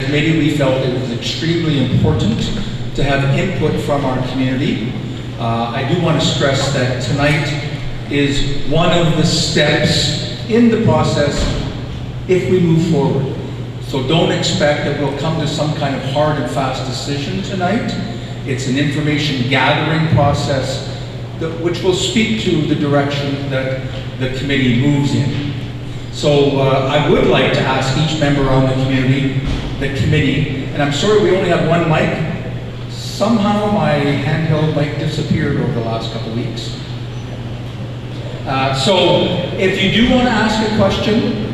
committee, we felt it was extremely important to have input from our community. I do want to stress that tonight is one of the steps in the process if we move forward. So don't expect that we'll come to some kind of hard and fast decision tonight. It's an information gathering process which will speak to the direction that the committee moves in. So I would like to ask each member on the committee, and I'm sorry we only have one mic. Somehow my handheld mic disappeared over the last couple weeks. So if you do want to ask a question,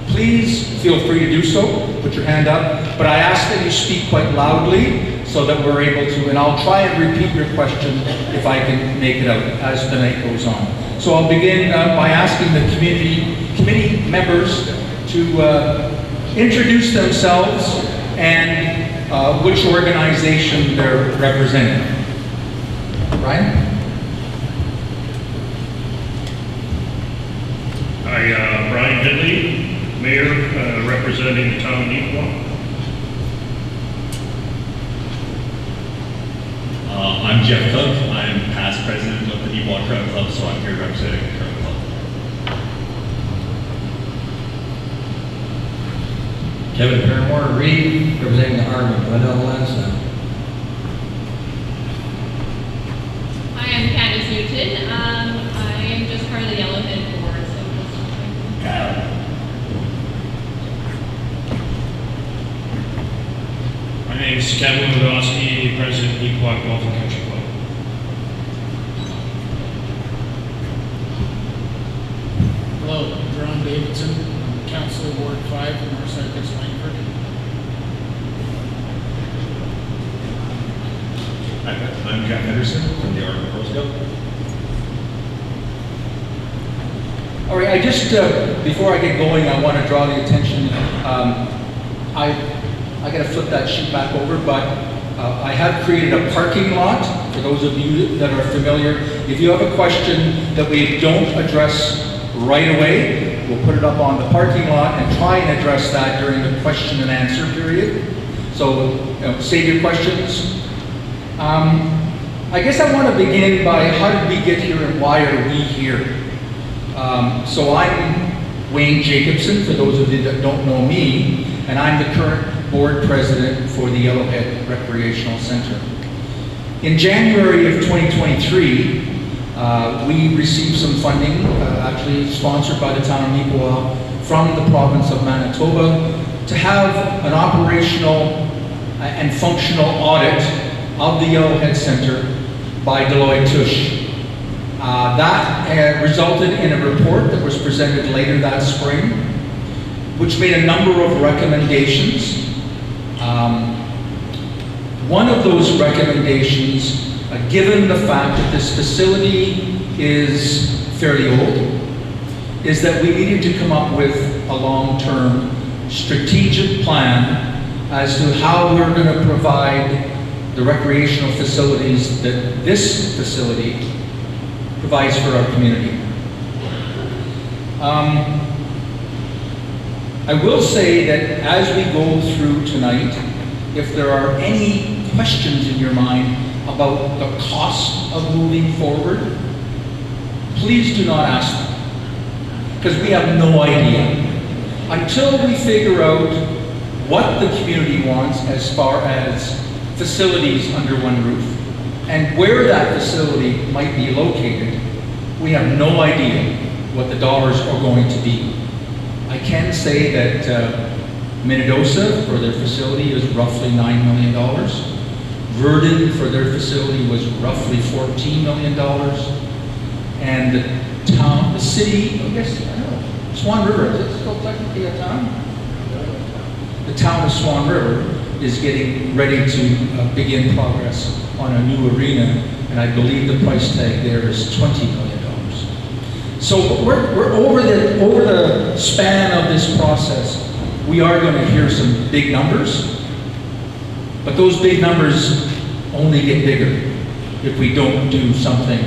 please feel free to do so. Put your hand up. But I ask that you speak quite loudly so that we're able to, and I'll try and repeat your question if I can make it out as the night goes on. So I'll begin by asking the committee members to introduce themselves and which organization they're representing. Ryan? Hi, Brian Henley, Mayor, representing the town of Neepawa. I'm Jeff Cook. I'm past president of the Neepawa Curling Club, so I'm here representing the Curling Club. Kevin Paramore, Reed, representing the Army, Glendale Lansdowne. Hi, I'm Candice Newton. I am just part of the Yellowhead board, My name is Kevin Wadowski, president of Neepawa Golf and Country Club. Hello, I'm John Davidson, I'm Councilor Ward 5 in Northside Pitts Langford. I'm Jack Henderson from the Army Girl Scout. All right, I just, before I get going, I want to draw the attention. I got to flip that sheet back over, but I have created a parking lot for those of you that are familiar. If you have a question that we don't address right away, we'll put it up on the parking lot and try and address that during the question and answer period. So save your questions. I guess I want to begin by how did we get here and why are we here? So I'm Wayne Jacobson, for those of you that don't know me, and I'm the current board president for the Yellowhead Recreational Center. In January of 2023, we received some funding, actually sponsored by the town of Neepawa, from the province of Manitoba to have an operational and functional audit of the Yellowhead Center by Deloitte Touche. That resulted in a report that was presented later that spring, which made a number of recommendations. One of those recommendations, given the fact that this facility is fairly old, is that we needed to come up with a long-term strategic plan as to how we're going to provide the recreational facilities that this facility provides for our community. I will say that as we go through tonight, if there are any questions in your mind about the cost of moving forward, please do not ask them, because we have no idea. Until we figure out what the community wants as far as facilities under one roof, and where that facility might be located, we have no idea what the dollars are going to be. I can say that Minnedosa, for their facility, is roughly $9 million. Verdon, for their facility, was roughly $14 million. And the city, I guess, I don't know, Swan River, is it still technically a town? The town of Swan River is getting ready to begin progress on a new arena, and I believe the price tag there is $20 million. So we're over the span of this process, we are going to hear some big numbers, but those big numbers only get bigger if we don't do something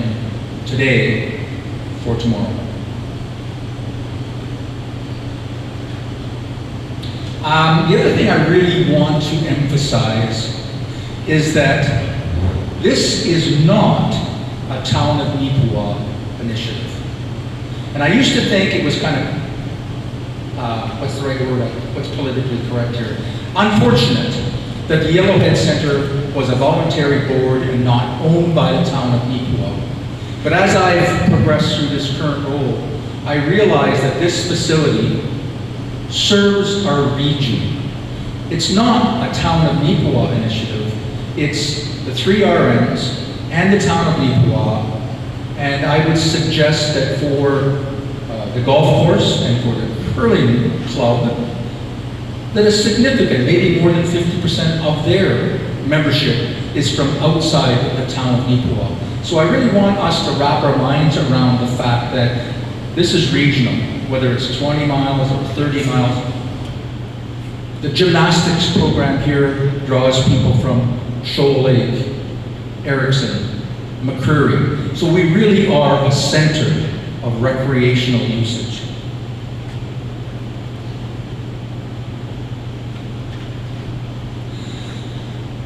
today for tomorrow. The other thing I really want to emphasize is that this is not a Town of Neepawa initiative. And I used to think it was kind of, what's the right word, what's politically correct here? Unfortunate that the Yellowhead Center was a voluntary board and not owned by the Town of Neepawa. But as I've progressed through this current role, I realize that this facility serves our region. It's not a Town of Neepawa initiative. It's the 3 RMs and the Town of Neepawa. And I would suggest that for the golf course and for the curling club, that a significant, maybe more than 50% of their membership is from outside the Town of Neepawa. So I really want us to wrap our minds around the fact that this is regional, whether it's 20 miles or 30 miles. The gymnastics program here draws people from Shoal Lake, Erickson, McCurry. So we really are a center of recreational usage.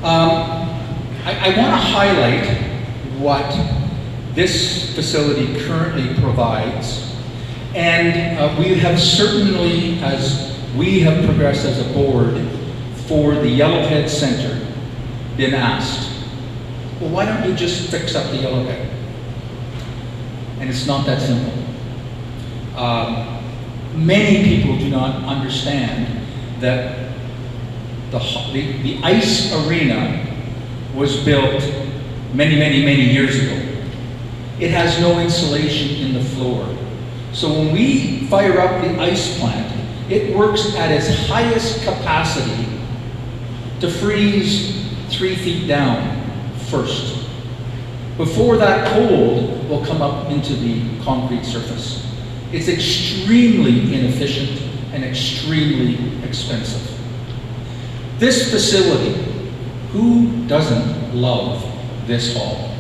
I want to highlight what this facility currently provides. And we have certainly, as we have progressed as a board for the Yellowhead Center, been asked, well, why don't you just fix up the Yellowhead? And it's not that simple. Many people do not understand that the ice arena was built many years ago. It has no insulation in the floor. So when we fire up the ice plant, it works at its highest capacity to freeze 3 feet down first, before that cold will come up into the concrete surface. It's extremely inefficient and extremely expensive. This facility, who doesn't love this hall?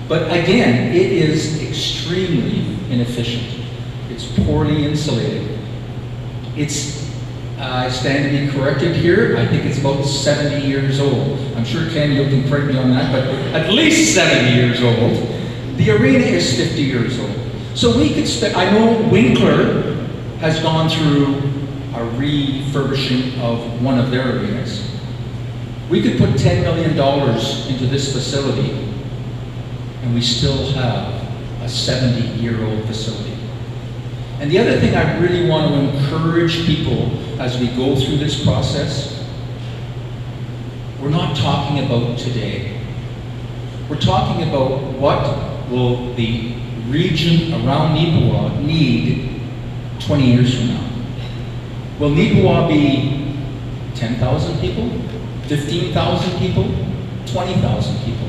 But again, it is extremely inefficient. It's poorly insulated. I stand to be corrected here. I think it's about 70 years old. I'm sure Ken, you can correct me on that, but at least 70 years old. The arena is 50 years old. So we could spend, I know Winkler has gone through a refurbishing of one of their arenas. We could put $10 million into this facility and we still have a 70-year-old facility. And the other thing I really want to encourage people as we go through this process, we're not talking about today. We're talking about what will the region around Neepawa need 20 years from now. Will Neepawa be 10,000 people, 15,000 people, 20,000 people?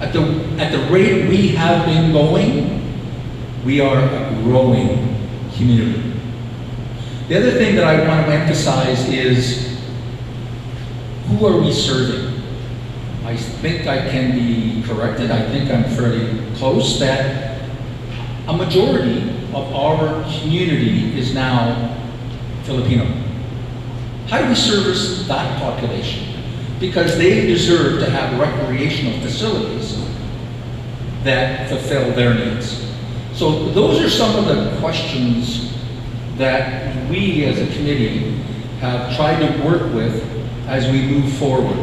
At the rate we have been going, we are a growing community. The other thing that I want to emphasize is, who are we serving? I think I can be corrected, I think I'm fairly close, that a majority of our community is now Filipino. How do we service that population? Because they deserve to have recreational facilities that fulfill their needs. So those are some of the questions that we as a committee have tried to work with as we move forward.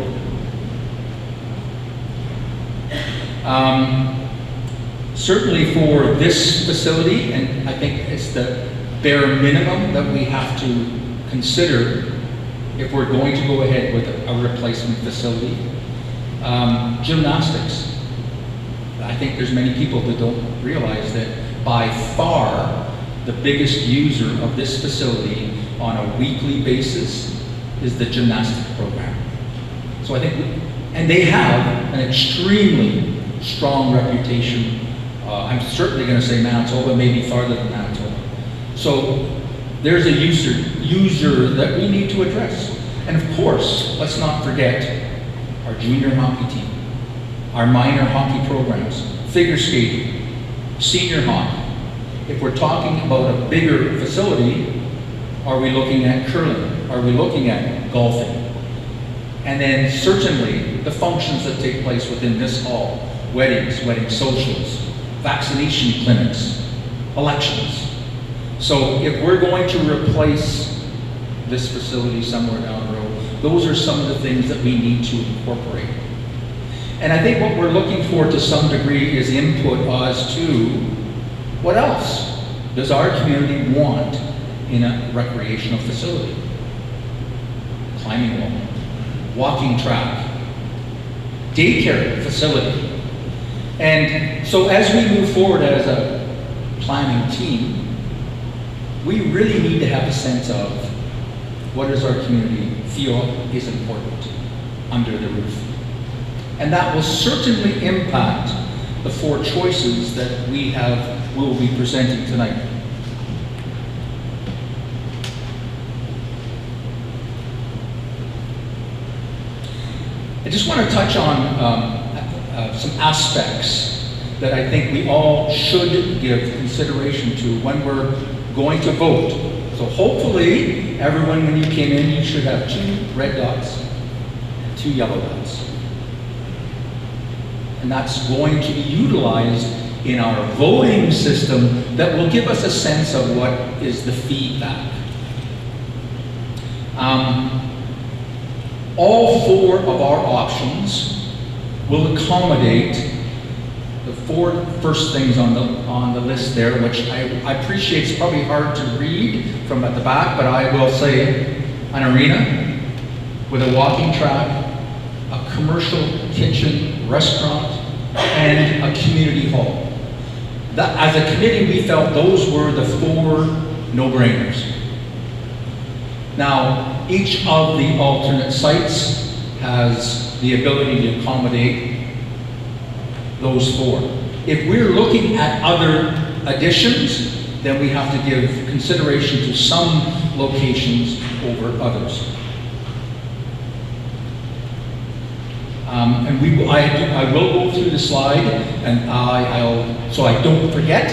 Certainly for this facility, and I think it's the bare minimum that we have to consider if we're going to go ahead with a replacement facility. Gymnastics. I think there's many people that don't realize that by far the biggest user of this facility on a weekly basis is the gymnastics program. So I think, and they have an extremely strong reputation. I'm certainly going to say Manitoba, maybe farther than Manitoba. So there's a user that we need to address. And of course, let's not forget our junior hockey team, our minor hockey programs, figure skating, senior hockey. If we're talking about a bigger facility, are we looking at curling? are we looking at golfing? And then certainly the functions that take place within this hall, weddings, wedding socials, vaccination clinics, elections. So if we're going to replace this facility somewhere down the road, those are some of the things that we need to incorporate. And I think what we're looking for to some degree is input as to what else does our community want in a recreational facility? Climbing wall, walking track, daycare facility. And so as we move forward as a planning team, we really need to have a sense of what does our community feel is important under the roof. And that will certainly impact the 4 choices that we will be presenting tonight. I just want to touch on some aspects that I think we all should give consideration to when we're going to vote. So hopefully, everyone, when you came in, you should have 2 red dots and 2 yellow dots. And that's going to be utilized in our voting system that will give us a sense of what is the feedback. All 4 of our options will accommodate the 4 first things on the list there, which I appreciate. It's probably hard to read from at the back, but I will say an arena with a walking track, a commercial kitchen, restaurant, and a community hall. That, as a committee, we felt those were the 4 no-brainers. Now, each of the alternate sites has the ability to accommodate those 4. If we're looking at other additions, then we have to give consideration to some locations over others. And I will go through the slide, and so I don't forget,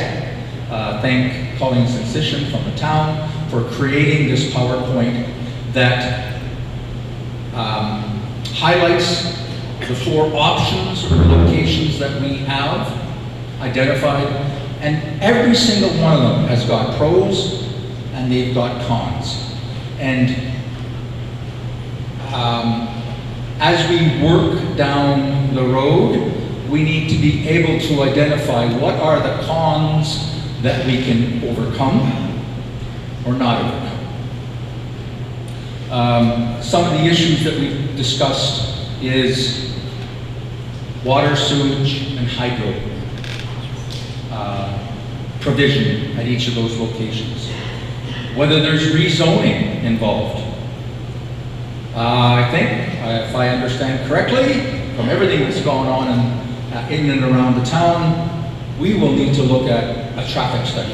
thank Colleen Sensation from the town for creating this PowerPoint that highlights the 4 options or locations that we have identified, and every single one of them has got pros and they've got cons. And as we work down the road, we need to be able to identify what are the cons that we can overcome or not overcome. Some of the issues that we've discussed is water, sewage, and hydro provision at each of those locations. Whether there's rezoning involved. I think, if I understand correctly, from everything that's gone on in and around the town, we will need to look at a traffic study.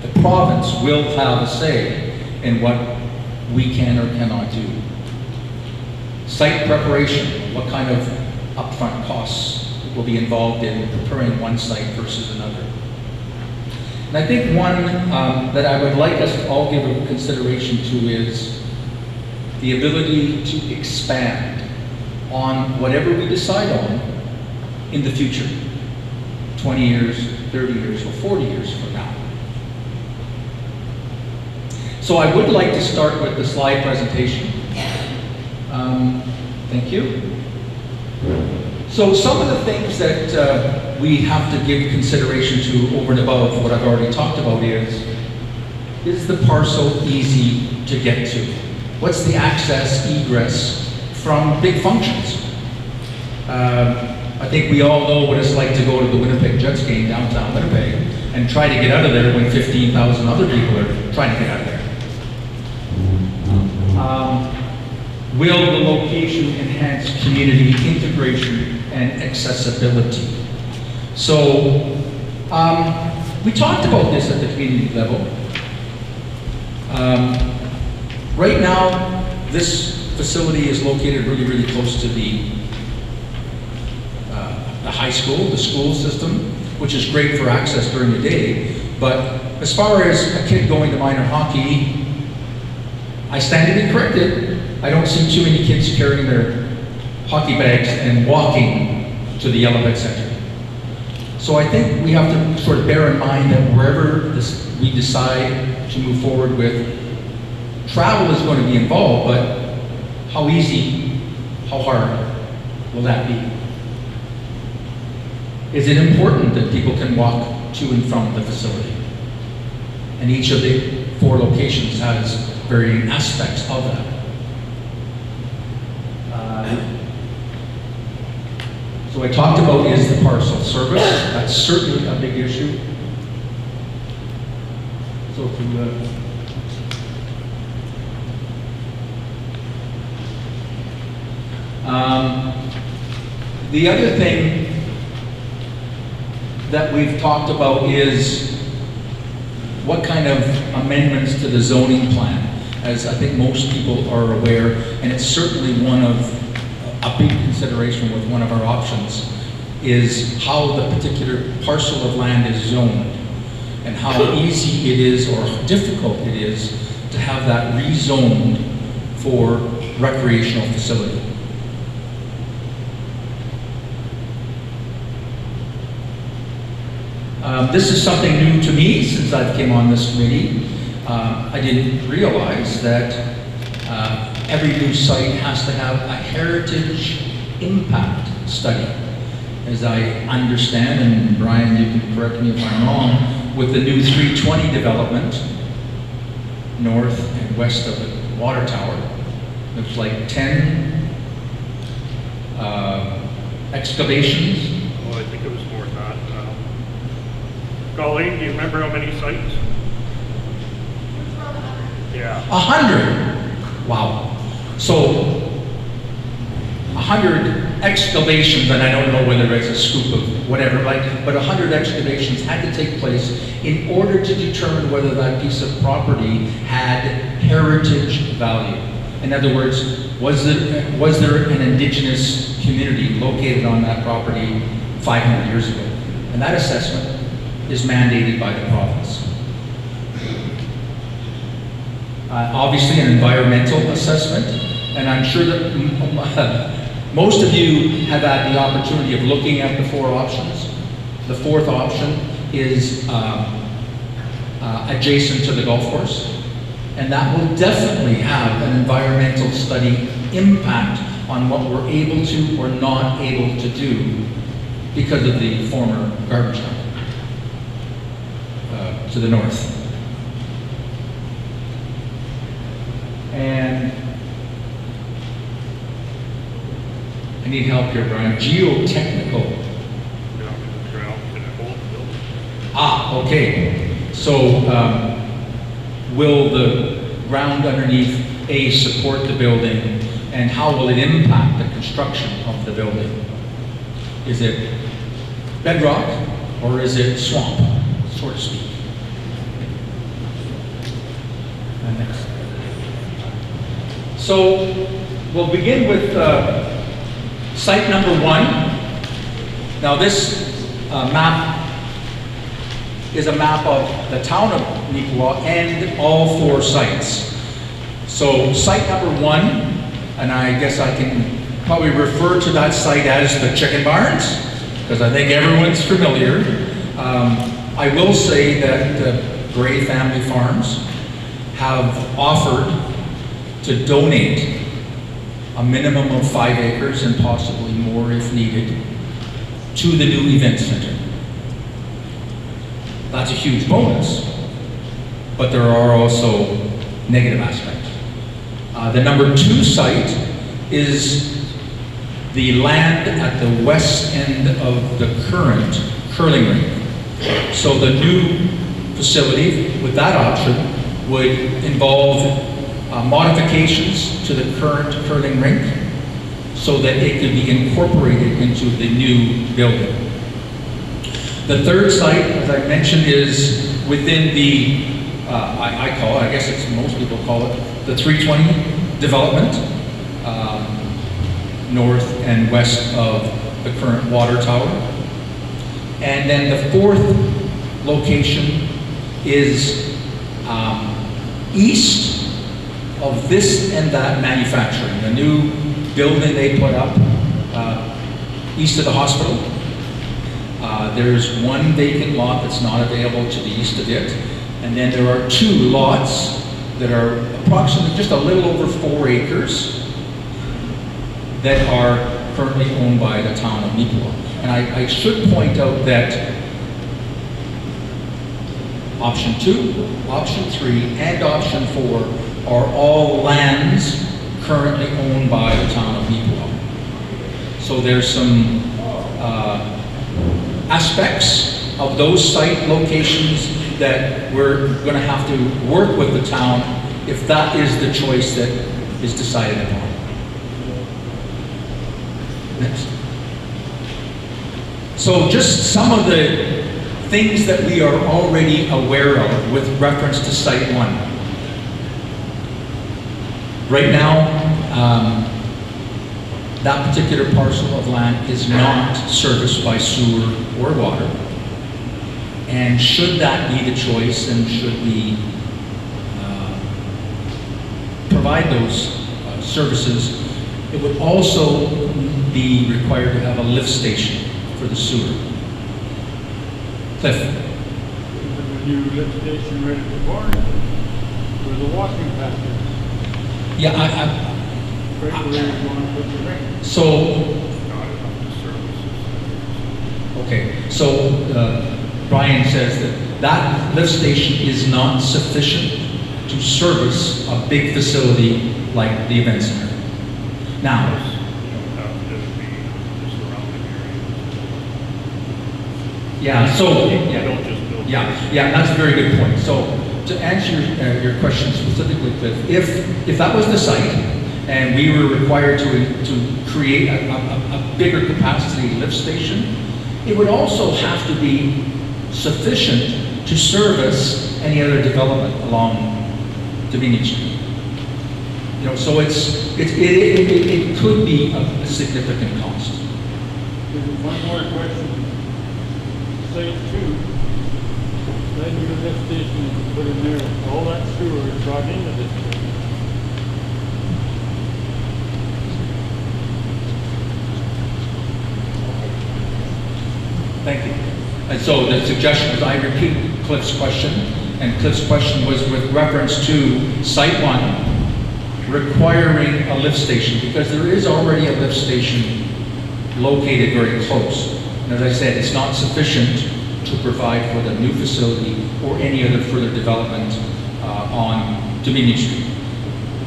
The province will have a say in what we can or cannot do. Site preparation, what kind of upfront costs will be involved in preparing one site versus another. And I think one that I would like us to all give a consideration to is the ability to expand on whatever we decide on in the future, 20 years, 30 years, or 40 years from now. So I would like to start with the slide presentation. Thank you. So some of the things that we have to give consideration to over and above what I've already talked about is the parcel easy to get to? What's the access, egress from big functions? I think we all know what it's like to go to the Winnipeg Jets game downtown Winnipeg and try to get out of there when 15,000 other people are trying to get out of there. Will the location enhance community integration and accessibility? So we talked about this at the community level. Right now, this facility is located really, really close to the high school, the school system, which is great for access during the day. But as far as a kid going to minor hockey, I stand to be corrected. I don't see too many kids carrying their hockey bags and walking to the Yellowhead Center. So I think we have to sort of bear in mind that wherever we decide to move forward with, travel is going to be involved, but how easy, how hard will that be? Is it important that people can walk to and from the facility? And each of the 4 locations has varying aspects of that. So I talked about is the parcel service. That's certainly a big issue. So if you, the other thing that we've talked about is what kind of amendments to the zoning plan, as I think most people are aware, and it's certainly one of a big consideration with one of our options, is how the particular parcel of land is zoned and how easy it is or difficult it is to have that rezoned for recreational facility. This is something new to me since I came on this committee. I didn't realize that every new site has to have a heritage impact study. As I understand, and Brian, you can correct me if I'm wrong, with the new 320 development, north and west of the water tower, looks like 10 excavations. Oh, I think it was more than that. Colleen, do you remember how many sites? Yeah. 100. Wow. So 100 excavations, and I don't know whether it's a scoop of whatever, but 100 excavations had to take place in order to determine whether that piece of property had heritage value. In other words, was there an indigenous community located on that property 500 years ago? And that assessment is mandated by the province. Obviously an environmental assessment, and I'm sure that most of you have had the opportunity of looking at the 4 options. The 4th option is adjacent to the golf course, and that will definitely have an environmental study impact on what we're able to or not able to do because of the former garbage dump to the north. And I need help here, Brian. Geotechnical. Okay. So will the ground underneath A support the building, and how will it impact the construction of the building? Is it bedrock or is it swamp, so to speak? And next. So we'll begin with site number 1. Now this map is a map of the town of Nicolet and all 4 sites. So site number 1, and I guess I can probably refer to that site as the Chicken Barns, because I think everyone's familiar. I will say that the Gray Family Farms have offered to donate a minimum of 5 acres and possibly more if needed to the new event center. That's a huge bonus, but there are also negative aspects. The number 2 site is the land at the west end of the current curling rink. So the new facility with that option would involve modifications to the current curling rink so that it could be incorporated into the new building. The 3rd site, as I mentioned, is within the, I call it, I guess it's most people call it, the 320 development, north and west of the current water tower. And then the 4th location is east of this and that manufacturing. The new building they put up east of the hospital. There's one vacant lot that's not available to the east of it. And then there are 2 lots that are approximately just a little over 4 acres that are currently owned by the town of Nipoa. And I should point out that option 2, option 3, and option 4 are all lands currently owned by the town of Nipoa. So there's some aspects of those site locations that we're going to have to work with the town if that is the choice that is decided upon. Next. So just some of the things that we are already aware of with reference to Site 1. Right now, that particular parcel of land is not serviced by sewer or water. And should that be the choice, and should we provide those services, it would also be required to have a lift station for the sewer. Cliff? There's a new lift station right at the barn, where the walking path is, Yeah, right where you're going to put the ring. so, okay, so Brian says that that lift station is not sufficient to service a big facility like the event center. Now, yeah, so, yeah, that's a very good point. So, to answer your question specifically, Cliff, if that was the site, and we were required to create a bigger capacity lift station, it would also have to be sufficient to service any other development along Dominion Street. You know, so it could be a significant cost. There's one more question. Site 2, that new lift station is put in there, all that sewer is brought into this place. Thank you. And so the suggestion is I repeat Cliff's question, and Cliff's question was with reference to Site 1 requiring a lift station, because there is already a lift station located very close. And as I said, it's not sufficient to provide for the new facility or any other further development on Dominion Street.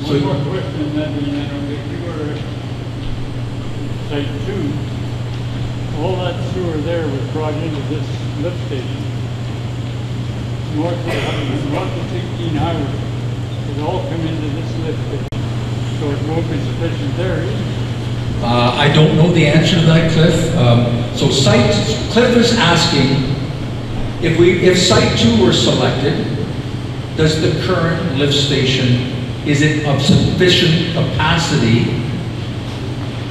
One more question, that being, I don't think you were at Site 2, all that sewer there was brought into this lift station. North of 16 highway, it all come into this lift station. So it won't be sufficient there either. I don't know the answer to that, Cliff. So Cliff is asking, if Site 2 were selected, does the current lift station, is it of sufficient capacity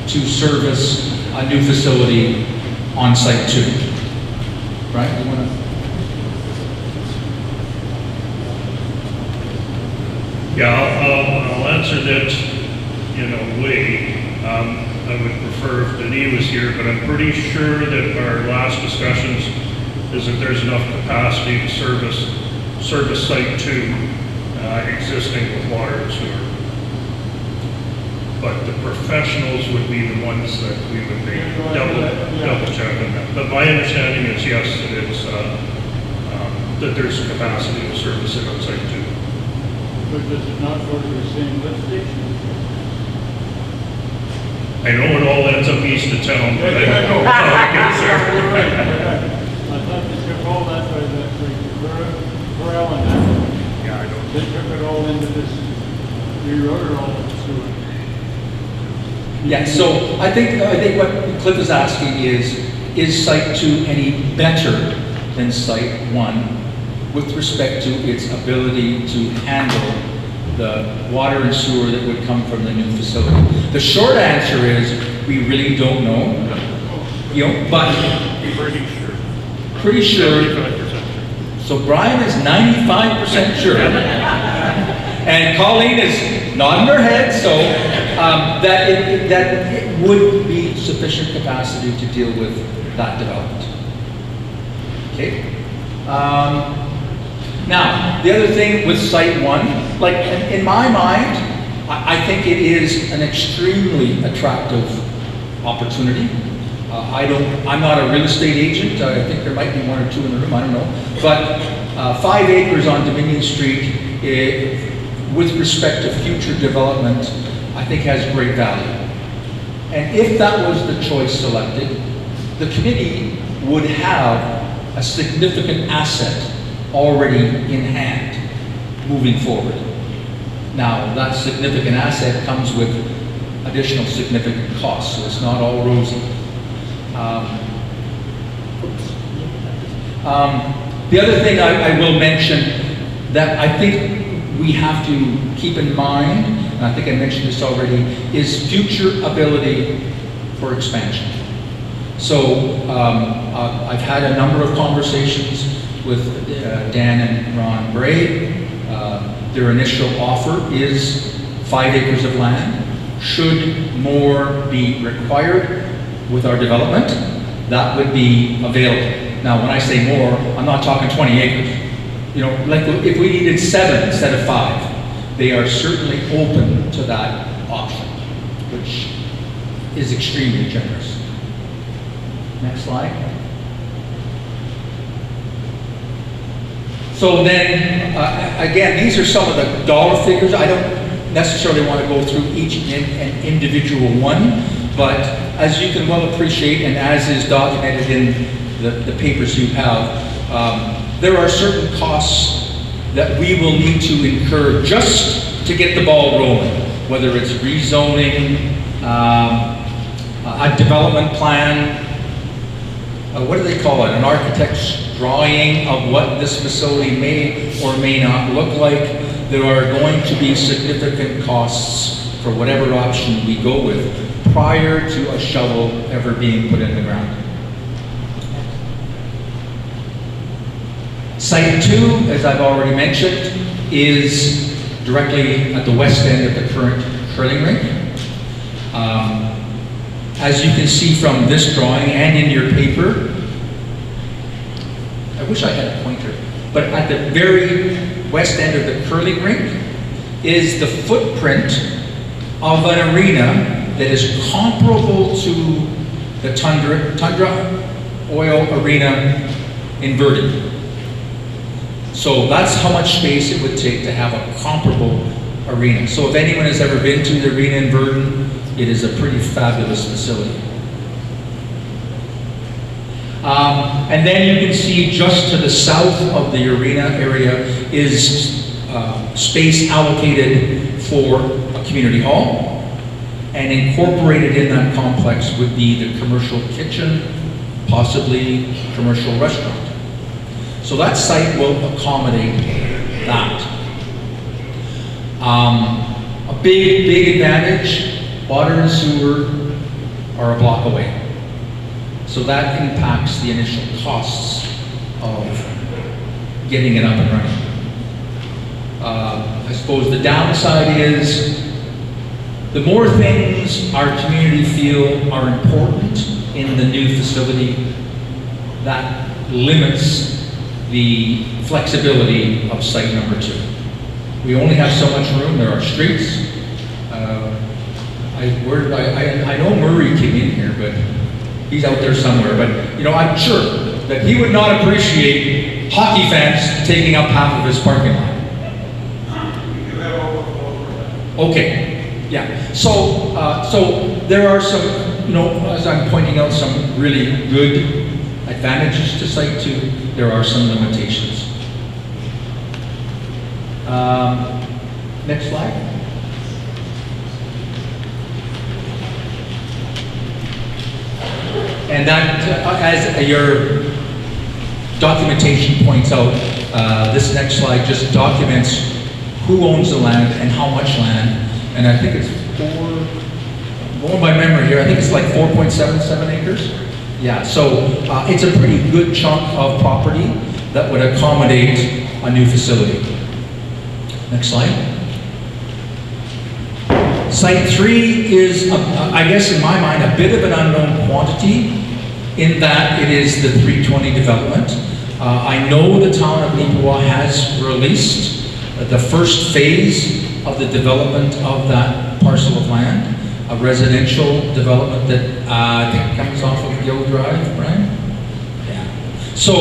to service a new facility on Site 2? Right? You want to? Yeah, I'll answer that in a way. I would prefer if Denis was here, but I'm pretty sure that our last discussions is that there's enough capacity to service Site 2 existing with water and sewer. But the professionals would be the ones that we would make double check on that. But my understanding is yes, it is, that there's capacity to service it on Site 2. But does it not go to the same lift station? I know it all ends up east of town, but I don't know how it gets there. I thought they took all that by the corral and that. Yeah, I don't. They took it all into this, rerouted all of the sewer. Yeah, so I think what Cliff is asking is Site 2 any better than Site 1 with respect to its ability to handle the water and sewer that would come from the new facility? The short answer is we really don't know. You know, but pretty sure. 75% sure. So Brian is 95% sure. And Colleen is nodding her head, so that it would be sufficient capacity to deal with that development. Okay. Now, the other thing with Site 1, like in my mind, I think it is an extremely attractive opportunity. I'm not a real estate agent. I think there might be one or two in the room, I don't know. But 5 acres on Dominion Street, with respect to future development, I think has great value. And if that was the choice selected, the committee would have a significant asset already in hand moving forward. Now, that significant asset comes with additional significant costs, so it's not all rosy. The other thing I will mention that I think we have to keep in mind, and I think I mentioned this already, is future ability for expansion. So I've had a number of conversations with Dan and Ron Bray. Their initial offer is 5 acres of land. Should more be required with our development, that would be available. Now, when I say more, I'm not talking 20 acres. You know, like if we needed 7 instead of 5, they are certainly open to that option, which is extremely generous. Next slide. So then, again, these are some of the dollar figures. I don't necessarily want to go through each and individual one, but as you can well appreciate, and as is documented in the papers you have, there are certain costs that we will need to incur just to get the ball rolling, whether it's rezoning, a development plan, what do they call it? An architect's drawing of what this facility may or may not look like. There are going to be significant costs for whatever option we go with prior to a shovel ever being put in the ground. Site 2, as I've already mentioned, is directly at the west end of the current curling rink. As you can see from this drawing and in your paper, I wish I had a pointer, but at the very west end of the curling rink is the footprint of an arena that is comparable to the Tundra Oil Arena in Verdun. So that's how much space it would take to have a comparable arena. So if anyone has ever been to the arena in Verdun, it is a pretty fabulous facility. And then you can see just to the south of the arena area is space allocated for a community hall, and incorporated in that complex would be the commercial kitchen, possibly commercial restaurant. So that site will accommodate that. A big advantage, water and sewer are a block away. So that impacts the initial costs of getting it up and running. I suppose the downside is the more things our community feel are important in the new facility, that limits the flexibility of site number 2. We only have so much room. There are streets. I know Murray came in here, but he's out there somewhere. But you know, I'm sure that he would not appreciate hockey fans taking up half of his parking lot. Okay, yeah. So there are some, you know, as I'm pointing out, some really good advantages to Site 2. There are some limitations. Next slide. And that, as your documentation points out, this next slide just documents who owns the land and how much land. And I think it's going by memory here, I think it's like 4.77 acres. Yeah, so it's a pretty good chunk of property that would accommodate a new facility. Next slide. Site 3 is, I guess in my mind, a bit of an unknown quantity in that it is the 320 development. I know the town of Neepawa has released the first phase of the development of that parcel of land, a residential development that I think comes off of Gill Drive, Brian? Yeah. So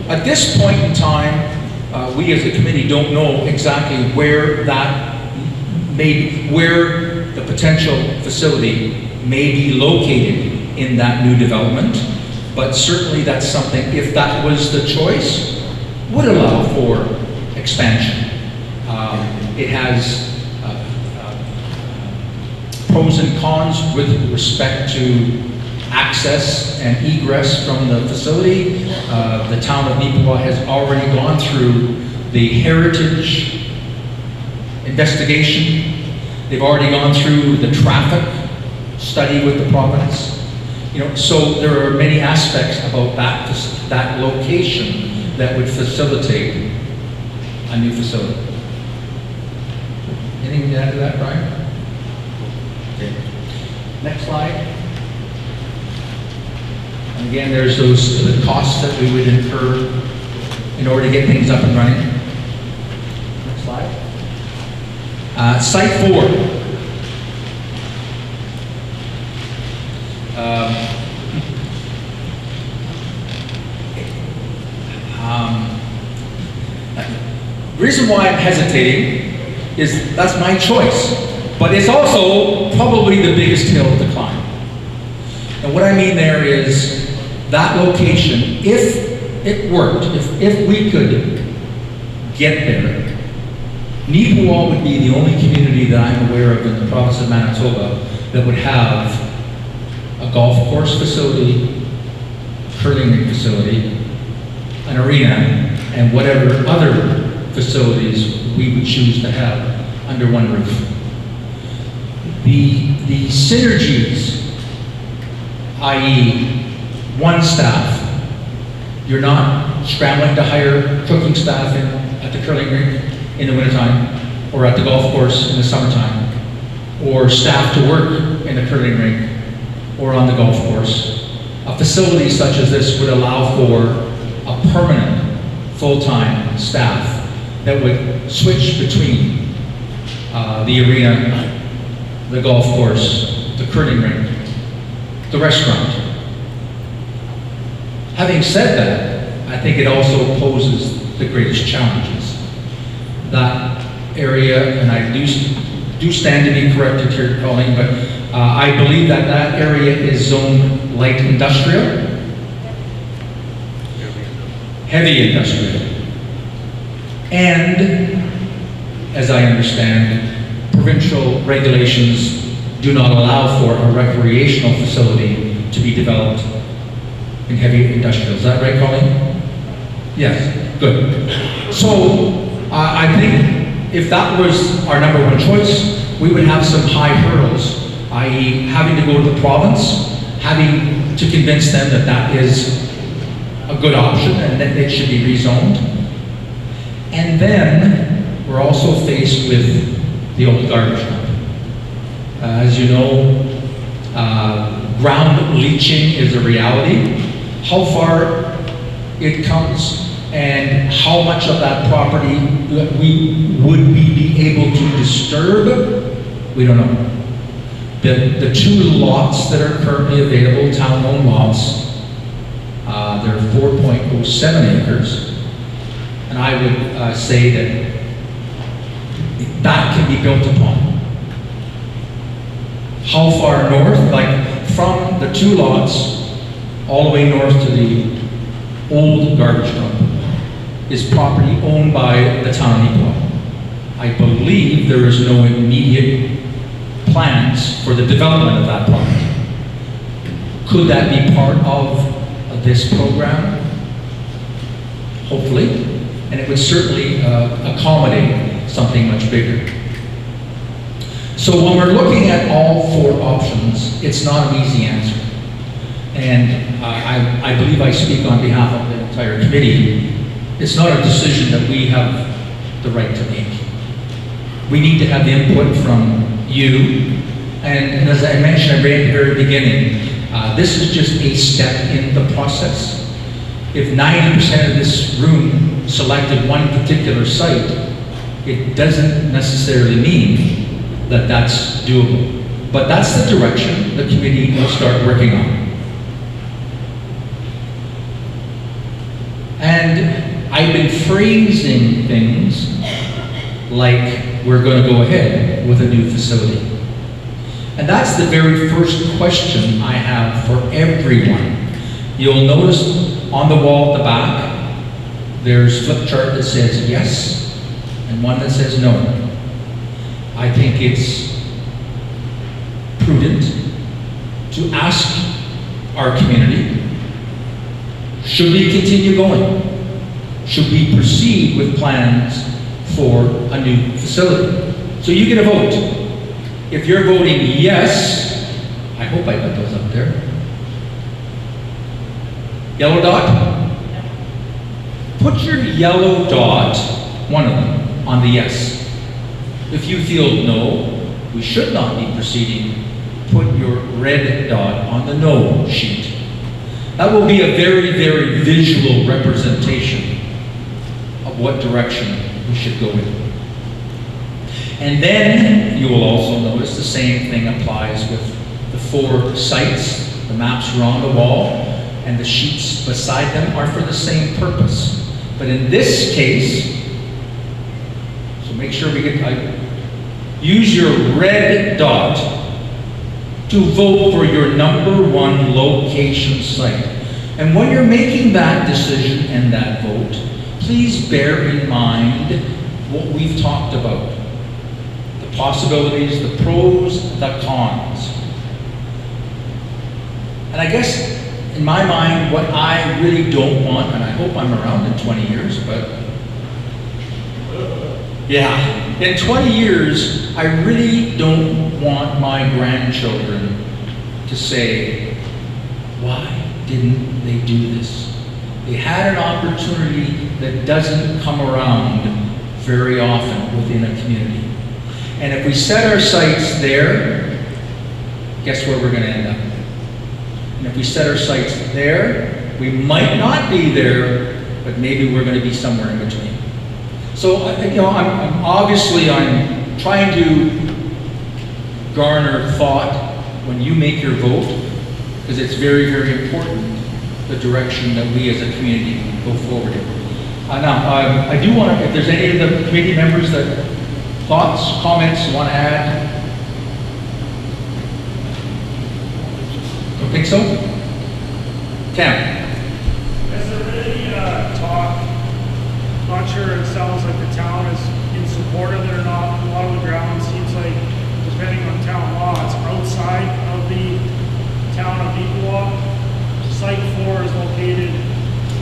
at this point in time, we as a committee don't know exactly where where the potential facility may be located in that new development. But certainly that's something, if that was the choice, would allow for expansion. It has pros and cons with respect to access and egress from the facility. The town of Neepawa has already gone through the heritage investigation. They've already gone through the traffic study with the province. You know, so there are many aspects about that location that would facilitate a new facility. Anything to add to that, Brian? Okay. Next slide. And again, there's the costs that we would incur in order to get things up and running. Next slide. Site 4. The reason why I'm hesitating is that's my choice, but it's also probably the biggest hill to climb. And what I mean there is that location, if it worked, if we could get there, Neepawa would be the only community that I'm aware of in the province of Manitoba that would have a golf course facility, curling rink facility, an arena, and whatever other facilities we would choose to have under one roof. The synergies, i.e. one staff, you're not scrambling to hire cooking staff at the curling rink in the wintertime, or at the golf course in the summertime, or staff to work in the curling rink, or on the golf course. A facility such as this would allow for a permanent, full-time staff that would switch between the arena, the golf course, the curling rink, the restaurant. Having said that, I think it also poses the greatest challenges. That area, and I do stand to be corrected here, Colleen, but I believe that area is zoned light industrial, heavy industrial, and, as I understand, provincial regulations do not allow for a recreational facility to be developed in heavy industrial. Is that right, Colleen? Yes, good. So I think if that was our number one choice, we would have some high hurdles, i.e. having to go to the province, having to convince them that that is a good option and that it should be rezoned. And then we're also faced with the old garbage dump. As you know, ground leaching is a reality. How far it comes and how much of that property would we be able to disturb, we don't know. The two lots that are currently available, town-owned lots, they're 4.07 acres. And I would say that can be built upon. How far north? Like from the two lots all the way north to the old garbage dump is property owned by the town of Neepawa. I believe there is no immediate plans for the development of that property. Could that be part of this program? Hopefully. And it would certainly accommodate something much bigger. So when we're looking at all four options, it's not an easy answer. And I believe I speak on behalf of the entire committee. It's not a decision that we have the right to make. We need to have the input from you, and as I mentioned right at the very beginning, this is just a step in the process. If 90% of this room selected one particular site, it doesn't necessarily mean that that's doable. But that's the direction the committee will start working on. And I've been phrasing things like we're going to go ahead with a new facility. And that's the very first question I have for everyone. You'll notice on the wall at the back, there's a flip chart that says yes and one that says no. I think it's prudent to ask our community, should we continue going? Should we proceed with plans for a new facility? So you get a vote. If you're voting yes, I hope I got those up there. Yellow dot? Put your yellow dot, one of them, on the yes. If you feel no, we should not be proceeding, put your red dot on the no sheet. That will be a very, very visual representation of what direction we should go in. And then you will also notice the same thing applies with the 4 sites. The maps are on the wall, and the sheets beside them are for the same purpose. But in this case, so make sure we get, use your red dot to vote for your #1 location site. And when you're making that decision and that vote, please bear in mind what we've talked about. The possibilities, the pros, the cons. And I guess, in my mind, what I really don't want, and I hope I'm around in 20 years, but yeah, in 20 years, I really don't want my grandchildren to say, why didn't they do this? They had an opportunity that doesn't come around very often within a community. And if we set our sights there, guess where we're going to end up? And if we set our sights there, we might not be there, but maybe we're going to be somewhere in between. So, I'm obviously trying to garner thought when you make your vote, because it's very, very important, the direction that we as a community go forward in. Now, I do want to, if there's any of the committee members that thoughts, comments you want to add? Don't think so? Cam? Has there been any talk, not sure it sounds like the town is in support of it or not, a lot of the ground seems like, depending on town law, it's outside of the town of Equal. Site 4 is located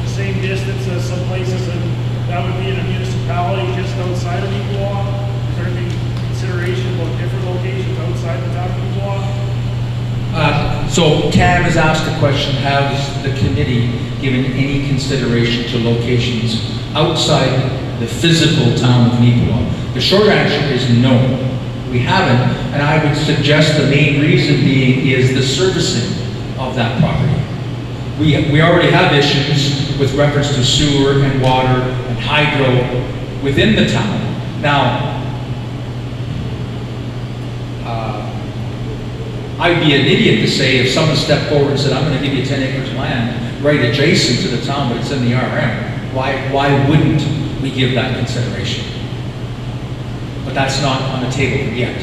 the same distance as some places, and that would be in a municipality just outside of Equal. Is there any consideration about different locations outside the town of Equal? So Tam has asked a question, has the committee given any consideration to locations outside the physical town of Neepawa? The short answer is no, we haven't, and I would suggest the main reason being is the servicing of that property. We already have issues with reference to sewer and water and hydro within the town. Now, I'd be an idiot to say if someone stepped forward and said, I'm going to give you 10 acres of land right adjacent to the town, but it's in the RM. Why wouldn't we give that consideration? But that's not on the table yet.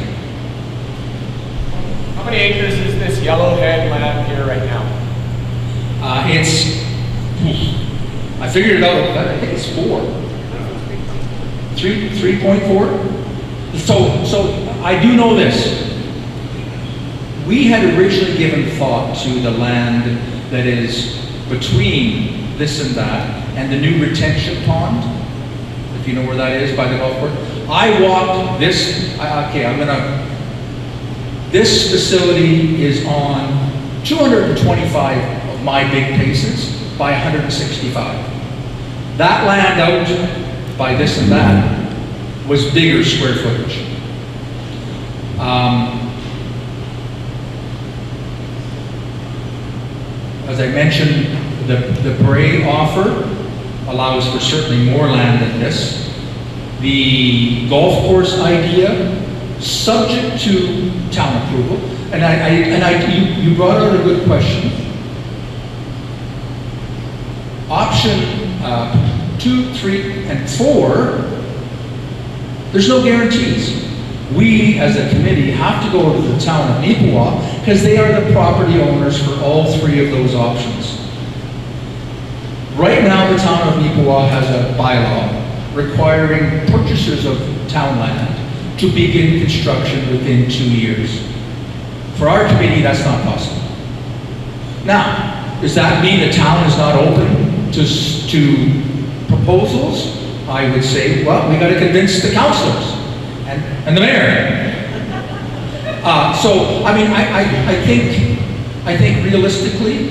How many acres is this Yellowhead land here right now? I figured it out, I think it's 4. 3.4? So I do know this. We had originally given thought to the land that is between this and that, and the new retention pond, if you know where that is by the golf course. I walked this, this facility is on 225 of my big paces by 165. That land out by this and that was bigger square footage. As I mentioned, the Bray offer allows for certainly more land than this. The golf course idea, subject to town approval, you brought out a good question. Option 2, 3, and 4, there's no guarantees. We, as a committee, have to go to the town of Neepawa because they are the property owners for all 3 of those options. Right now, the town of Neepawa has a bylaw requiring purchasers of town land to begin construction within 2 years. For our committee, that's not possible. Now, does that mean the town is not open to proposals? I would say, well, we got to convince the councilors and the mayor. So, I mean, I think realistically,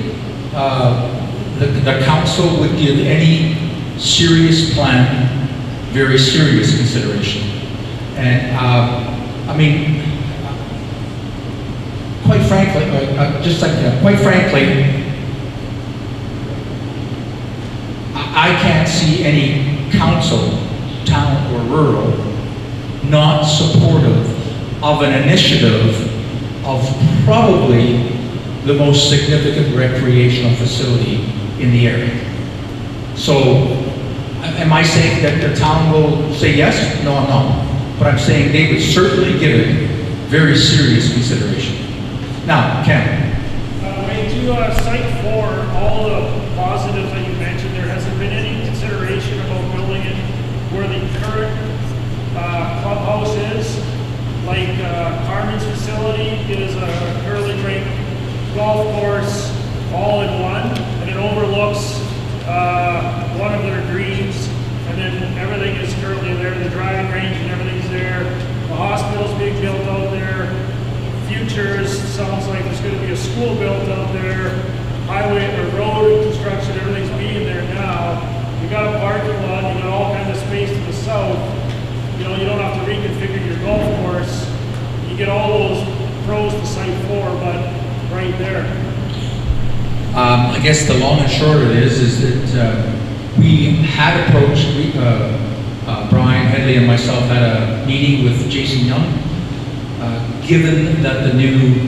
the council would give any serious plan very serious consideration. And I mean, quite frankly, I can't see any council, town or rural, not supportive of an initiative of probably the most significant recreational facility in the area. So, am I saying that the town will say yes? No, I'm not. But I'm saying they would certainly give it very serious consideration. Now, Ken. When you do site 4, all the positives that you mentioned, there hasn't been any consideration about building it where the current clubhouse is. Like Carmen's facility is a curling rink, golf course, all in one, and it overlooks one of their greens, and then everything is currently there. The driving range and everything's there. The hospital's being built out there. Futures sounds like there's going to be a school built out there. Highway or road construction, everything's being there now. You got a parking lot. You got all kinds of space to the south. You know, you don't have to reconfigure your golf course. You get all those pros to site 4, but right there. I guess the long and short of it is that we had approached, Brian Headley and myself had a meeting with Jason Young. Given that the new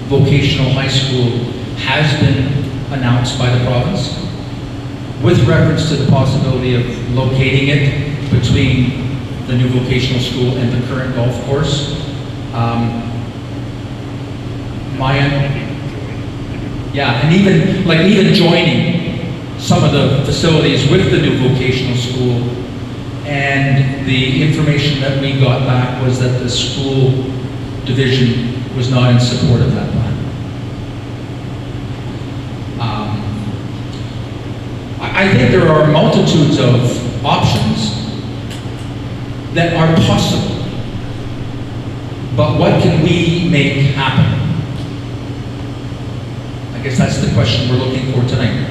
vocational high school has been announced by the province, with reference to the possibility of locating it between the new vocational school and the current golf course, and even joining some of the facilities with the new vocational school, and the information that we got back was that the school division was not in support of that plan. I think there are multitudes of options that are possible, but what can we make happen? I guess that's the question we're looking for tonight.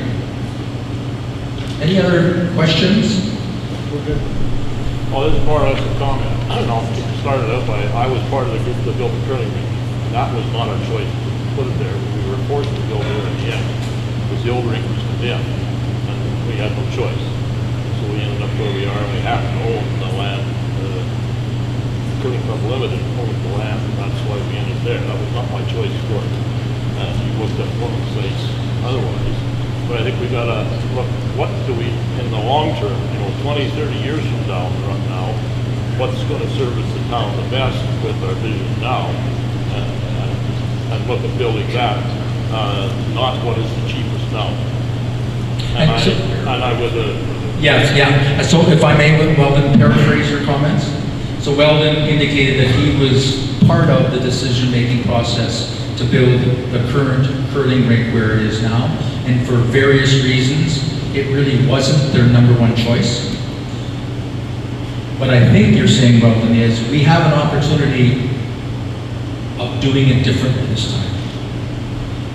Any other questions? We're good. Well, this is more or less a comment. I don't know, it started out by, I was part of the group that built the curling rink. And that was not our choice to put it there. We were forced to build there in the end, because the old rink was condemned, and we had no choice. So we ended up where we are, and we have to own the land. Curling Club Limited owned the land, and that's why we ended there. That was not my choice for it. You looked at one of the sites otherwise. But I think we gotta look, what do we, in the long term, 20, 30 years from now, what's gonna service the town the best with our vision now, and look at building that, not what is the cheapest now. And I would, Yeah. So if I may, Weldon, paraphrase your comments. So Weldon indicated that he was part of the decision-making process to build the current curling rink where it is now, and for various reasons, it really wasn't their number one choice. What I think you're saying, Weldon, is we have an opportunity of doing it differently this time.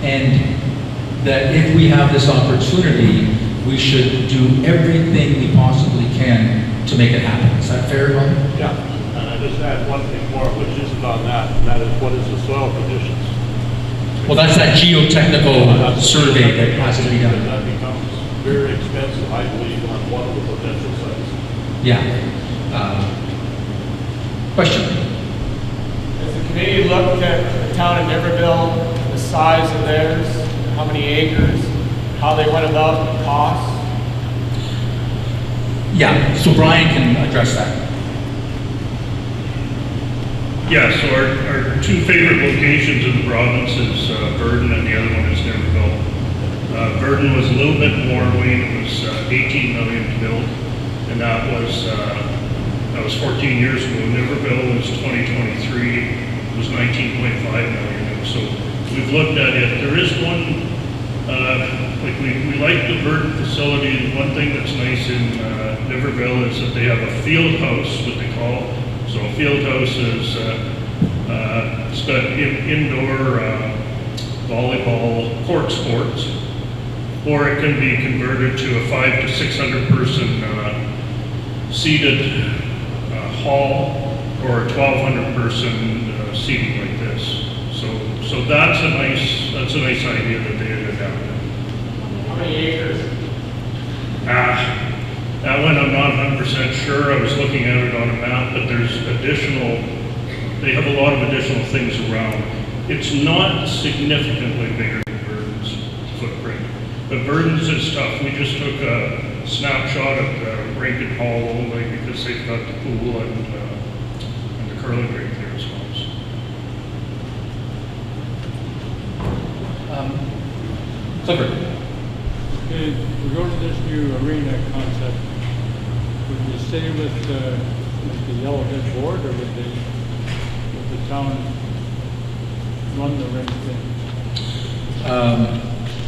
And that if we have this opportunity, we should do everything we possibly can to make it happen. Is that fair, Weldon? yeah. And I just add one thing more, which isn't on that, and that is what is the soil conditions? Well, that's that geotechnical survey that has to be done. That becomes very expensive, I believe, on one of the potential sites. Yeah. Question? Has the committee looked at the town of Niverville, the size of theirs, how many acres, how they went about the costs? Yeah, so Brian can address that. Yeah, so our two favorite locations in the province is Verdon and the other one is Niverville. Verdon was a little bit more, Wayne, it was 18 million to build, and that was 14 years ago. Niverville was 2023, was 19.5 million. So we've looked at it. There is one, we like the Verdon facility. One thing that's nice in Niverville is that they have a field house, what they call. So a field house is it's got indoor volleyball court sports, or it can be converted to a 500 to 600 person seated hall, or a 1,200 person seating like this. So that's a nice idea that they had adapted. How many acres? That one I'm not 100% sure. I was looking at it on a map, but there's they have a lot of additional things around. It's not significantly bigger than Verdon's footprint. But Verdon's is tough. We just took a snapshot of Rankin Hall only because they've got the pool and the curling rink there as well. Clifford? Okay, we go to this new arena concept. Would you stay with the Yellowhead board, or would the town run the rink thing?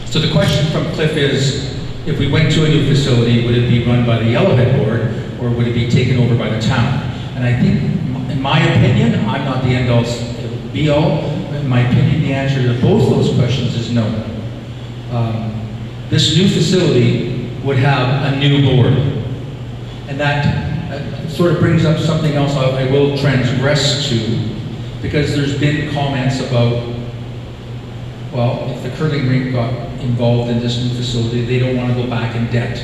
So the question from Cliff is, if we went to a new facility, would it be run by the Yellowhead board, or would it be taken over by the town? And I think, in my opinion, I'm not the end all be all, but in my opinion, the answer to both those questions is no. This new facility would have a new board. And that sort of brings up something else I will transgress to, because there's been comments about, well, if the curling rink got involved in this new facility, they don't want to go back in debt.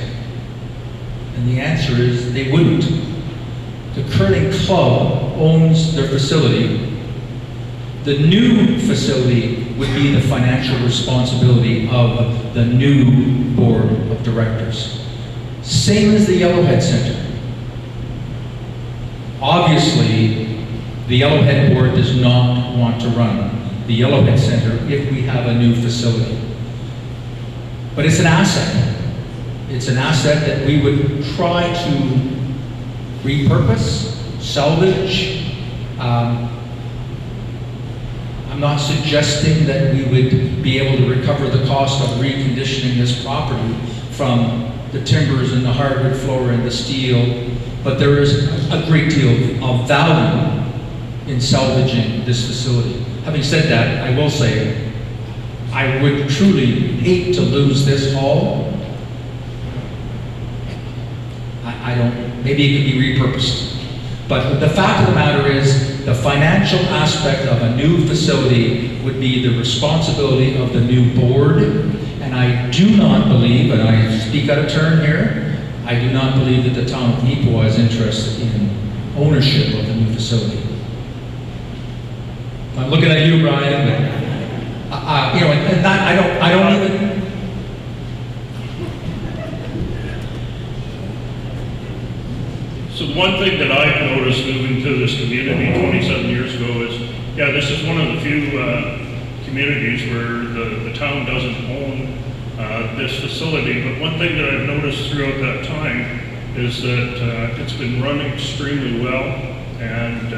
And the answer is they wouldn't. The curling club owns their facility. The new facility would be the financial responsibility of the new board of directors. Same as the Yellowhead Center. Obviously, the Yellowhead board does not want to run the Yellowhead Center if we have a new facility. But it's an asset. It's an asset that we would try to repurpose, salvage. I'm not suggesting that we would be able to recover the cost of reconditioning this property from the timbers and the hardwood floor and the steel, but there is a great deal of value in salvaging this facility. Having said that, I will say, I would truly hate to lose this hall. I don't, maybe it could be repurposed. But the fact of the matter is, the financial aspect of a new facility would be the responsibility of the new board. And I do not believe, and I speak out of turn here, I do not believe that the town of Neepawa is interested in ownership of the new facility. I'm looking at you, Brian, but, you know, and that, I don't even. So one thing that I've noticed moving to this community 27 years ago is, yeah, this is one of the few communities where the town doesn't own this facility. But one thing that I've noticed throughout that time is that it's been run extremely well. And,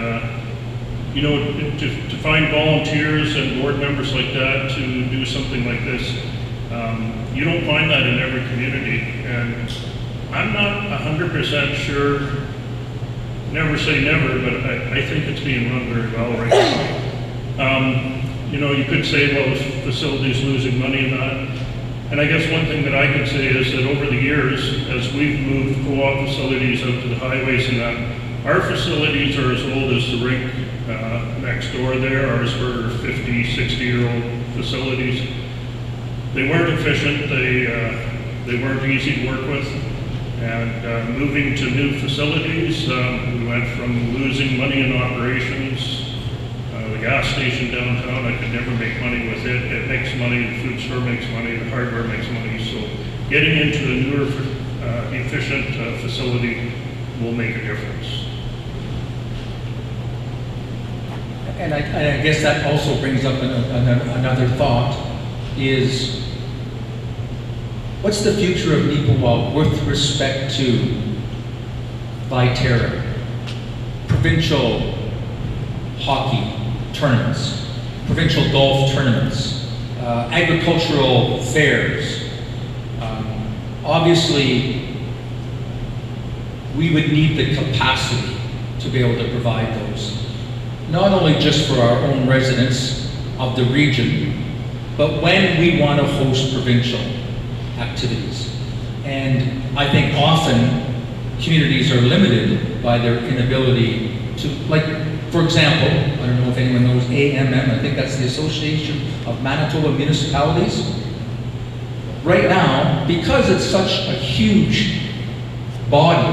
you know, to find volunteers and board members like that to do something like this, you don't find that in every community. And I'm not 100% sure, never say never, but I think it's being run very well right now. You know, you could say, well, the facility's losing money in that. And I guess one thing that I could say is that over the years, as we've moved co-op facilities out to the highways and that, our facilities are as old as the rink next door there. Ours were 50, 60-year-old facilities. They weren't efficient, they weren't easy to work with. And moving to new facilities, we went from losing money in operations. The gas station downtown, I could never make money with it. It makes money, the food store makes money, the hardware makes money. So getting into a newer, efficient facility will make a difference. And I guess that also brings up another thought is, what's the future of Neepawa with respect to Viterra, provincial hockey tournaments, provincial golf tournaments, agricultural fairs? Obviously, we would need the capacity to be able to provide those, not only just for our own residents of the region, but when we want to host provincial activities. And I think often communities are limited by their inability to, like, for example, I don't know if anyone knows AMM, I think that's the Association of Manitoba Municipalities. Right now, because it's such a huge body,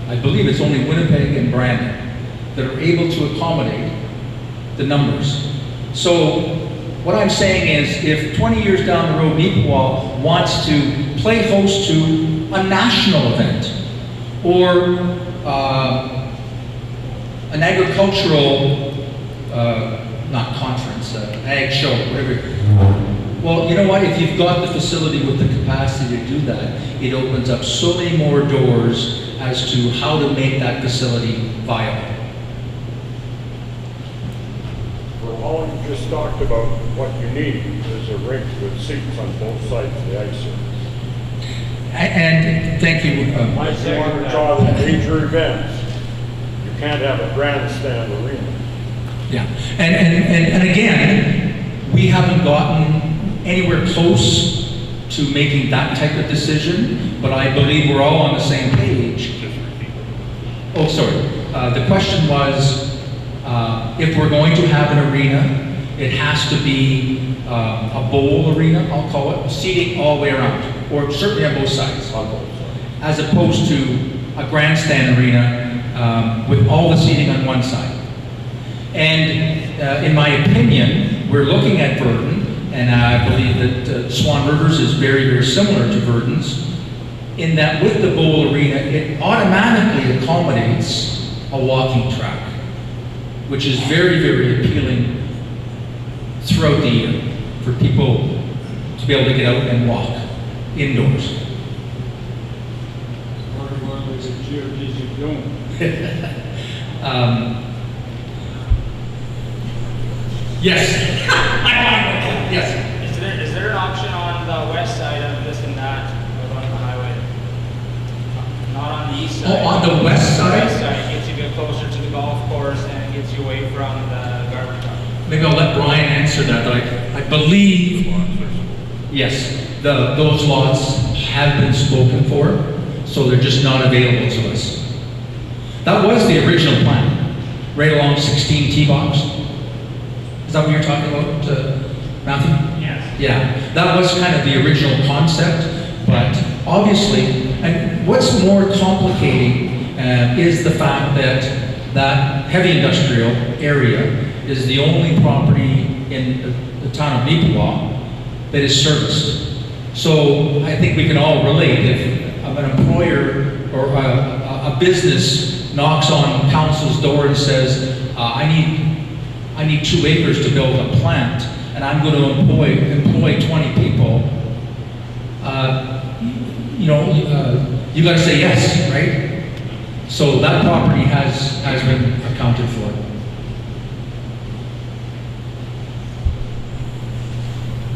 I believe it's only Winnipeg and Brandon that are able to accommodate the numbers. So what I'm saying is, if 20 years down the road, Neepawa wants to play host to a national event or an agricultural, not conference, ag show, whatever. Well, you know what? If you've got the facility with the capacity to do that, it opens up so many more doors as to how to make that facility viable. Well, all you just talked about, what you need is a rink with seats on both sides of the ice surface. And thank you. My second thought is major events. You can't have a grandstand arena. Yeah, and again, we haven't gotten anywhere close to making that type of decision, but I believe we're all on the same page. Oh, sorry. The question was, if we're going to have an arena, it has to be a bowl arena, I'll call it, seating all the way around, or certainly on both sides, as opposed to a grandstand arena with all the seating on one side. And in my opinion, we're looking at Verdun, and I believe that Swan Rivers is very, very similar to Verdun's, in that with the bowl arena, it automatically accommodates a walking track, which is very, very appealing throughout the year for people to be able to get out and walk indoors. Or one with a geodesic dome. Yes. Yes. Is there an option on the west side of this and that, of on the highway? Not on the east side. Oh, on the west The side? west side gets you a bit closer to the golf course and gets you away from the garbage truck. Maybe I'll let Brian answer that. I believe, yes, those lots have been spoken for, so they're just not available to us. That was the original plan, right along 16 T-box. Is that what you're talking about, Matthew? Yes. Yeah, that was kind of the original concept, but obviously, and what's more complicating is the fact that that heavy industrial area is the only property in the town of Neepawa that is serviced. So I think we can all relate, if an employer or a business knocks on council's door and says, I need 2 acres to build a plant, and I'm going to employ 20 people, you got to say yes, right? So that property has been accounted for.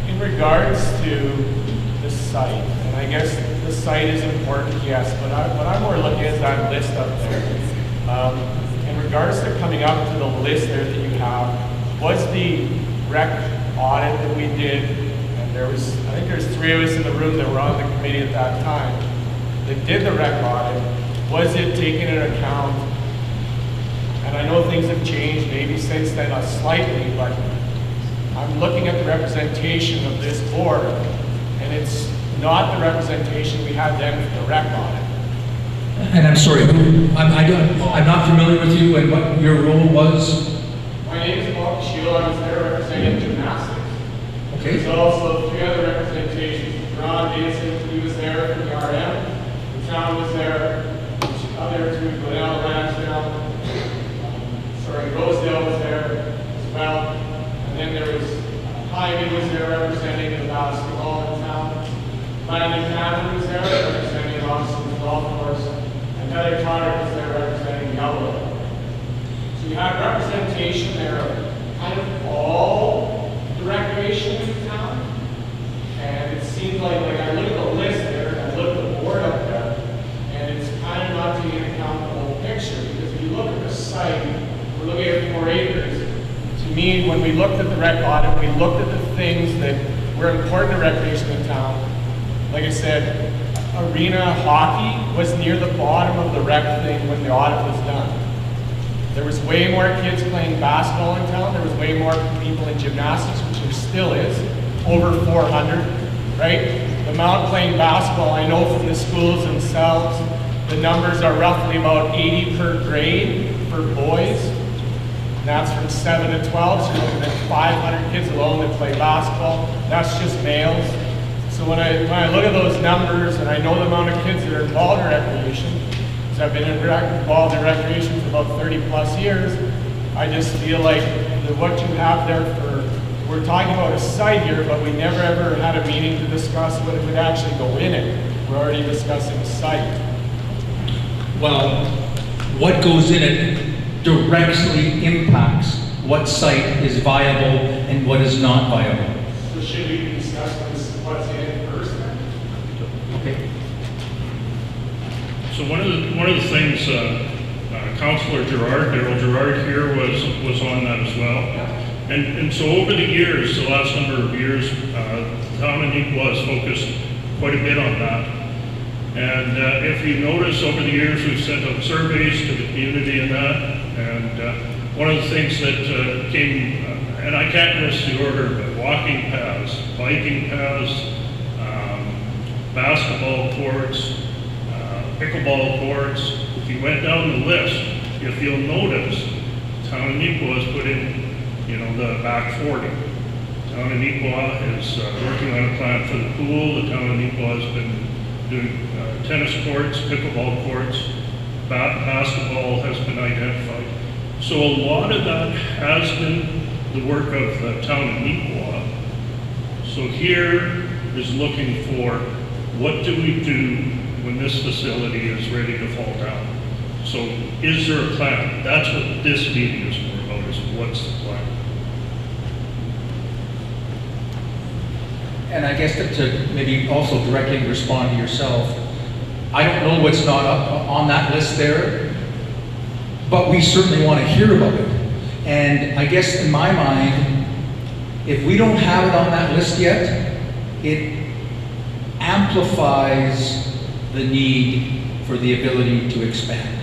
In regards to the site, and I guess the site is important, yes, but what I'm more looking at is that list up there. In regards to coming up to the list there that you have, was the rec audit that we did, and I think there's 3 of us in the room that were on the committee at that time, that did the rec audit, was it taken into account And I know things have changed maybe since then slightly, but I'm looking at the representation of this board, and it's not the representation we had then for the rec audit. And I'm sorry, I'm not familiar with you and what your role was. My name is Bob Shield. I was there representing gymnastics. Okay. There's also 3 other representations. Ron Davidson, he was there from the RM. The town was there. The other 2, Glenelg, Lansdale. Rosedale was there as well. And then there was Jaime was there representing the basketball in town. Landon Cameron was there representing Austin's golf course. And Heather Trotter was there representing Yellow. So you had representation there of kind of all the recreation in the town. And it seemed like I look at the list there, and I look at the board up there, and it's kind of not taking account the whole picture. Because if you look at the site, we're looking at 4 acres. To me, when we looked at the rec audit, we looked at the things that were important to recreation in town. Like I said, arena hockey was near the bottom of the rec thing when the audit was done. There was way more kids playing basketball in town. There was way more people in gymnastics, which there still is, over 400, right? The amount playing basketball, I know from the schools themselves, the numbers are roughly about 80 per grade for boys. And that's from 7 to 12, so you're looking at 500 kids alone that play basketball. That's just males. So when I look at those numbers and I know the amount of kids that are involved in recreation, because I've been involved in recreation for about 30 plus years, I just feel like what you have there we're talking about a site here, but we never ever had a meeting to discuss what would actually go in it. We're already discussing a site. Well, what goes in it directly impacts what site is viable and what is not viable. So should we be discussing what's in it first then? Okay. So one of the things, Councillor Gerard, Daryl Gerard here was on that as well. And so over the years, the last number of years, the town of Neequa has focused quite a bit on that. And if you notice, over the years, we've sent out surveys to the community and that. And one of the things that came, and I can't miss the order, but walking paths, biking paths, basketball courts, pickleball courts. If you went down the list, if you'll notice, the town of Neequa has put in, the back 40. The town of Neequa is working on a plan for the pool. The town of Neequa has been doing tennis courts, pickleball courts, basketball has been identified. So a lot of that has been the work of the town of Neequa. So here is looking for what do we do when this facility is ready to fall down. So is there a plan? That's what this meeting is more about, is what's the plan? And I guess to maybe also directly respond to yourself, I don't know what's not up on that list there, but we certainly want to hear about it. And I guess in my mind, if we don't have it on that list yet, it amplifies the need for the ability to expand.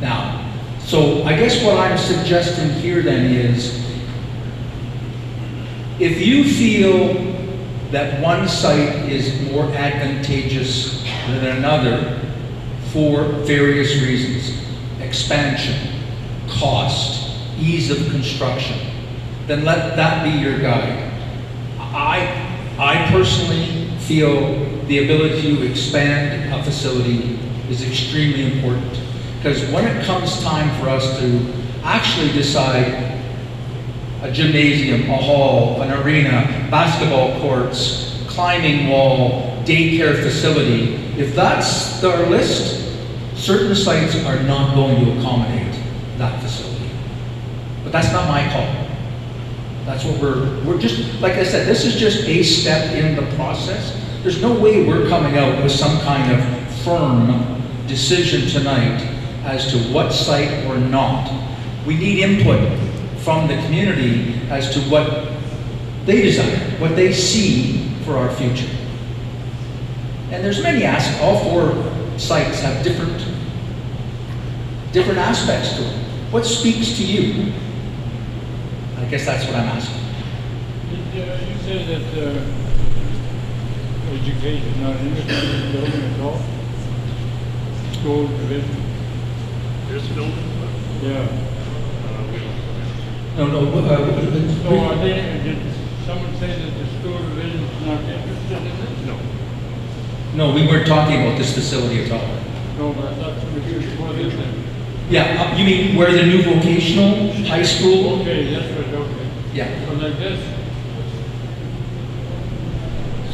Now, so I guess what I'm suggesting here then is, if you feel that one site is more advantageous than another for various reasons, expansion, cost, ease of construction, then let that be your guide. I personally feel the ability to expand a facility is extremely important, because when it comes time for us to actually decide a gymnasium, a hall, an arena, basketball courts, climbing wall, daycare facility, if that's our list, certain sites are not going to accommodate that facility. But that's not my call. That's what we're just, like I said, this is just a step in the process. There's no way we're coming out with some kind of firm decision tonight as to what site or not. We need input from the community as to what they desire, what they see for our future. And there's many aspects. All 4 sites have different different aspects to it. What speaks to you? I guess that's what I'm asking. You said that education is not interested in the building at all? School division? This building? Yeah. No, So did someone say that the school division is not interested in this? No. no, we weren't talking about this facility at all. No, but I thought somebody was, what is it? Yeah, you mean where the new vocational high school? Okay, that's what, okay. Yeah. So like this,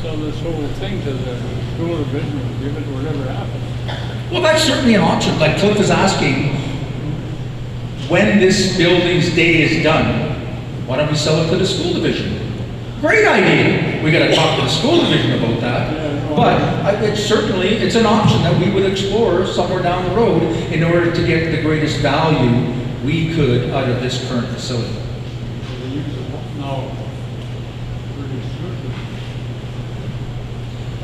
so this whole thing to the school division, will give it whatever happens. Well, that's certainly an option. Like Cliff is asking, when this building's day is done, why don't we sell it to the school division? Great idea. We got to talk to the school division about that. But it's an option that we would explore somewhere down the road in order to get the greatest value we could out of this current facility. They use it now. Pretty soon.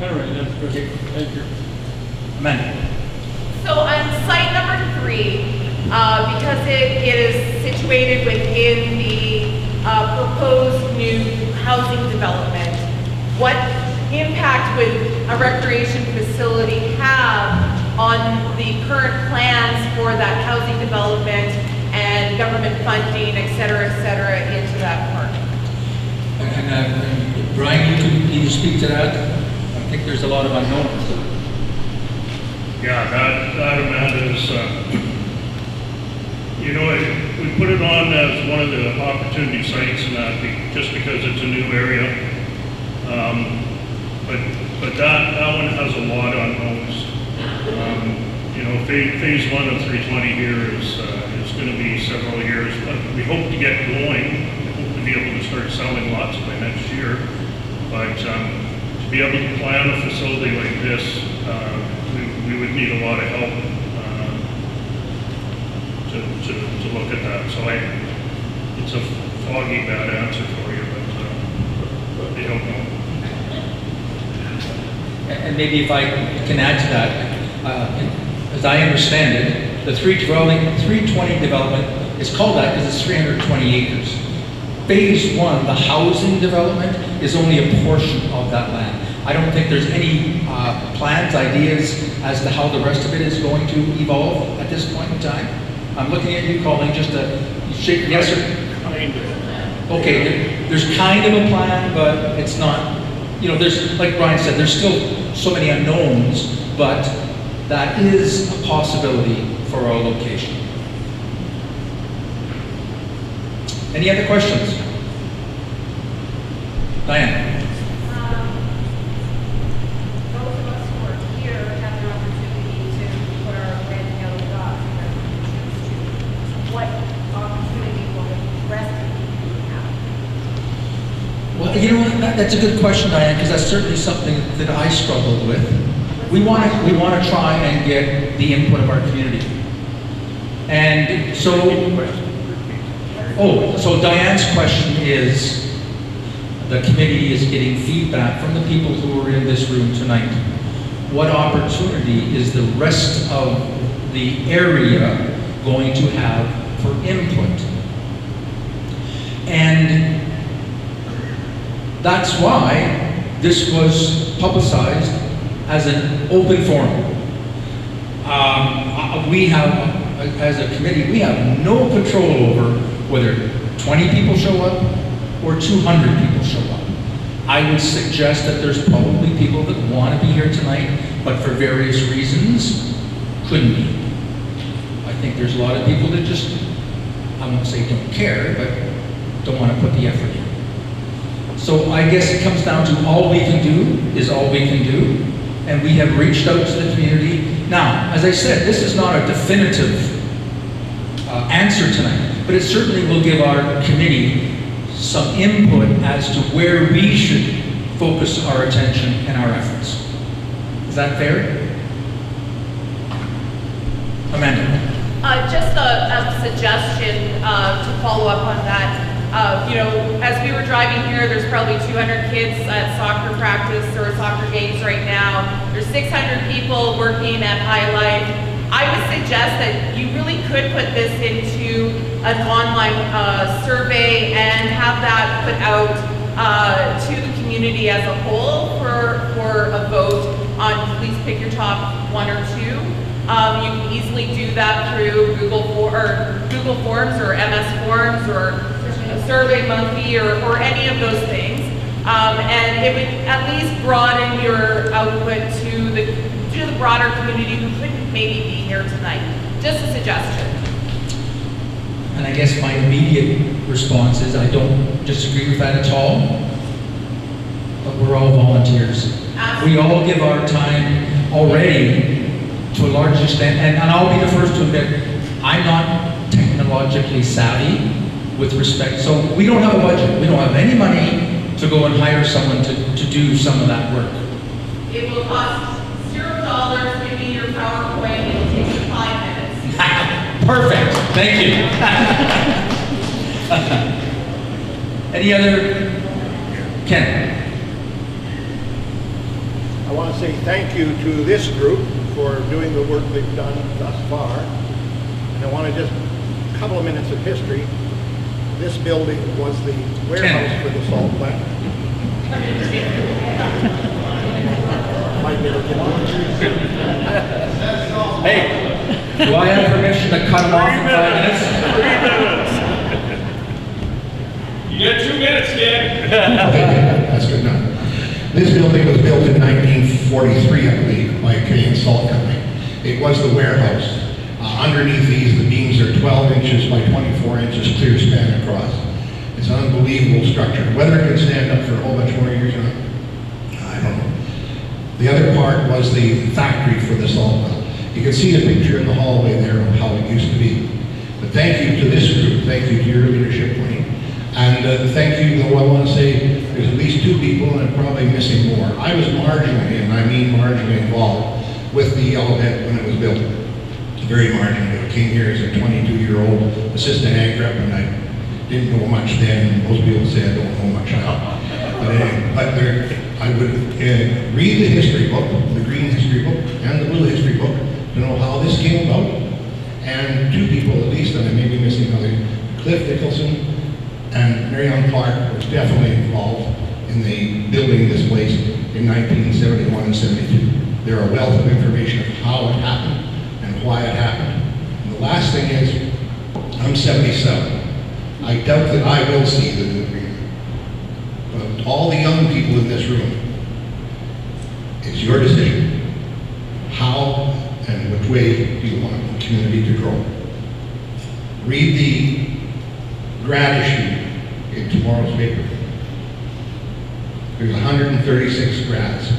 Anyway, that's good. Thank you. Amanda. So on site number 3, because it is situated within the proposed new housing development, what impact would a recreation facility have on the current plans for that housing development and government funding, et cetera, into that park? And Brian, can you speak to that? I think there's a lot of unknowns. Yeah, that amount is, we put it on as one of the opportunity sites and that, just because it's a new area. But that one has a lot of unknowns. Phase 1 of 320 here is going to be several years. We hope to get going. We hope to be able to start selling lots by next year. But to be able to plan a facility like this, we would need a lot of help to look at that. So it's a foggy, bad answer for you, but I don't know. And maybe if I can add to that, as I understand it, the 320 development is called that because it's 320 acres. Phase 1, the housing development, is only a portion of that land. I don't think there's any plans, ideas as to how the rest of it is going to evolve at this point in time. I'm looking at you, Colleen, just to shake yes or okay. There's kind of a plan, but it's not. There's, like Brian said, there's still so many unknowns, but that is a possibility for our location. Any other questions? Diane? Those of us who are here have the opportunity to put our red and yellow dots where we choose to. What opportunity will the rest of the people have? Well, you know what? That's a good question, Diane, because that's certainly something that I struggled with. We want to try and get the input of our community, and so. So Diane's question is, the committee is getting feedback from the people who are in this room tonight. What opportunity is the rest of the area going to have for input? And that's why this was publicized as an open forum. We have, as a committee, we have no control over whether 20 people show up or 200 people show up. I would suggest that there's probably people that want to be here tonight, but for various reasons, couldn't be. I think there's a lot of people that just, I won't say don't care, but don't want to put the effort in. So I guess it comes down to all we can do is all we can do, and we have reached out to the community. Now, as I said, this is not a definitive answer tonight, but it certainly will give our committee some input as to where we should focus our attention and our efforts. Is that fair? Amanda? Just a suggestion to follow up on that. As we were driving here, there's probably 200 kids at soccer practice or soccer games right now. There's 600 people working at High Life. I would suggest that you really could put this into an online survey and have that put out to the community as a whole for a vote on please pick your top 1 or 2. You can easily do that through Google Forms or MS Forms or SurveyMonkey or any of those things. And it would at least broaden your output to the broader community who couldn't maybe be here tonight. Just a suggestion. And I guess my immediate response is I don't disagree with that at all, but we're all volunteers. We all give our time already to a large extent, and I'll be the first to admit, I'm not technologically savvy with respect, so we don't have a budget. We don't have any money to go and hire someone to do some of that work. It will cost $0. Give me your PowerPoint. It'll take you 5 minutes. Perfect. Thank you. Any other? Ken? I want to say thank you to this group for doing the work they've done thus far. And I want to just, a couple of minutes of history. This building was the warehouse for the salt plant. Might be able to get one. Hey, do I have permission to cut him off in 5 minutes? 3 minutes. You get 2 minutes, Ken. That's good enough. This building was built in 1943, I believe, by a Canadian Salt Company. It was the warehouse. Underneath these, the beams are 12 inches by 24 inches clear span across. It's an unbelievable structure. Whether it can stand up for a whole bunch more years or not, I don't know. The other part was the factory for the salt mill. You can see a picture in the hallway there of how it used to be. But thank you to this group, thank you to your leadership, Wayne. And thank you, though I want to say there's at least 2 people, and I'm probably missing more. I was marginally, and I mean marginally involved with the Yellowhead when it was built. Very marginally. I came here as a 22-year-old assistant ag rep, and I didn't know much then. Most people say I don't know much now. But anyway, I would read the history book, the green history book, and the blue history book, to know how this came about. And 2 people at least, and I may be missing another, Cliff Nicholson and Marion Clark was definitely involved in the building this place in 1971 and 72. They're a wealth of information of how it happened and why it happened. And the last thing is, I'm 77. I doubt that I will see the new agreement. But all the young people in this room, it's your decision. How and which way do you want the community to grow? Read the grad issue in tomorrow's paper. There's 136 grads.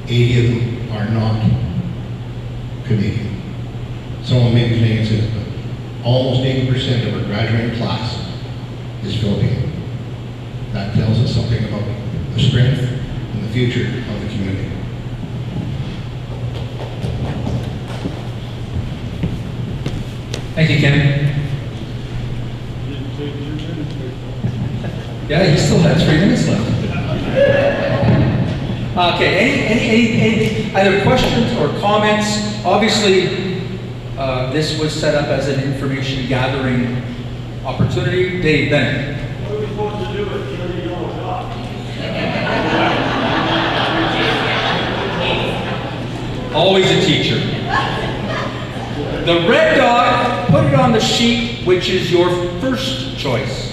80 of them are not Canadian. Someone may be Canadian citizens, but almost 80% of our graduating class is Filipino. That tells us something about the strength and the future of the community. Thank you, Ken. Yeah, he still has 3 minutes left. Okay, any other questions or comments? Obviously, this was set up as an information gathering opportunity. Dave Bennett. What are we supposed to do with the yellow dot? Always a teacher. The red dot, put it on the sheet, which is your first choice.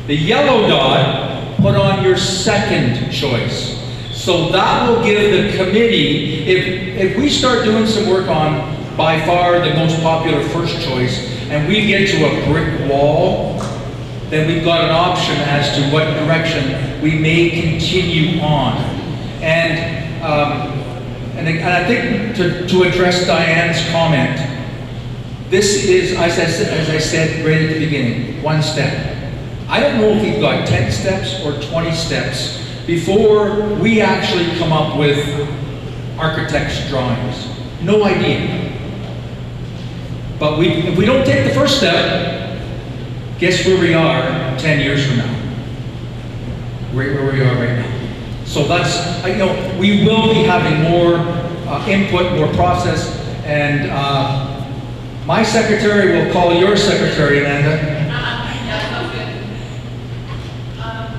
The yellow dot, put on your second choice. So that will give the committee, if we start doing some work on by far the most popular first choice, and we get to a brick wall, then we've got an option as to what direction we may continue on. And I think to address Diane's comment, this is, as I said right at the beginning, 1 step. I don't know if we've got 10 steps or 20 steps before we actually come up with architect's drawings. No idea. But if we don't take the first step, guess where we are 10 years from now? Right where we are right now. So that's, we will be having more input, more process, and my secretary will call your secretary, Amanda.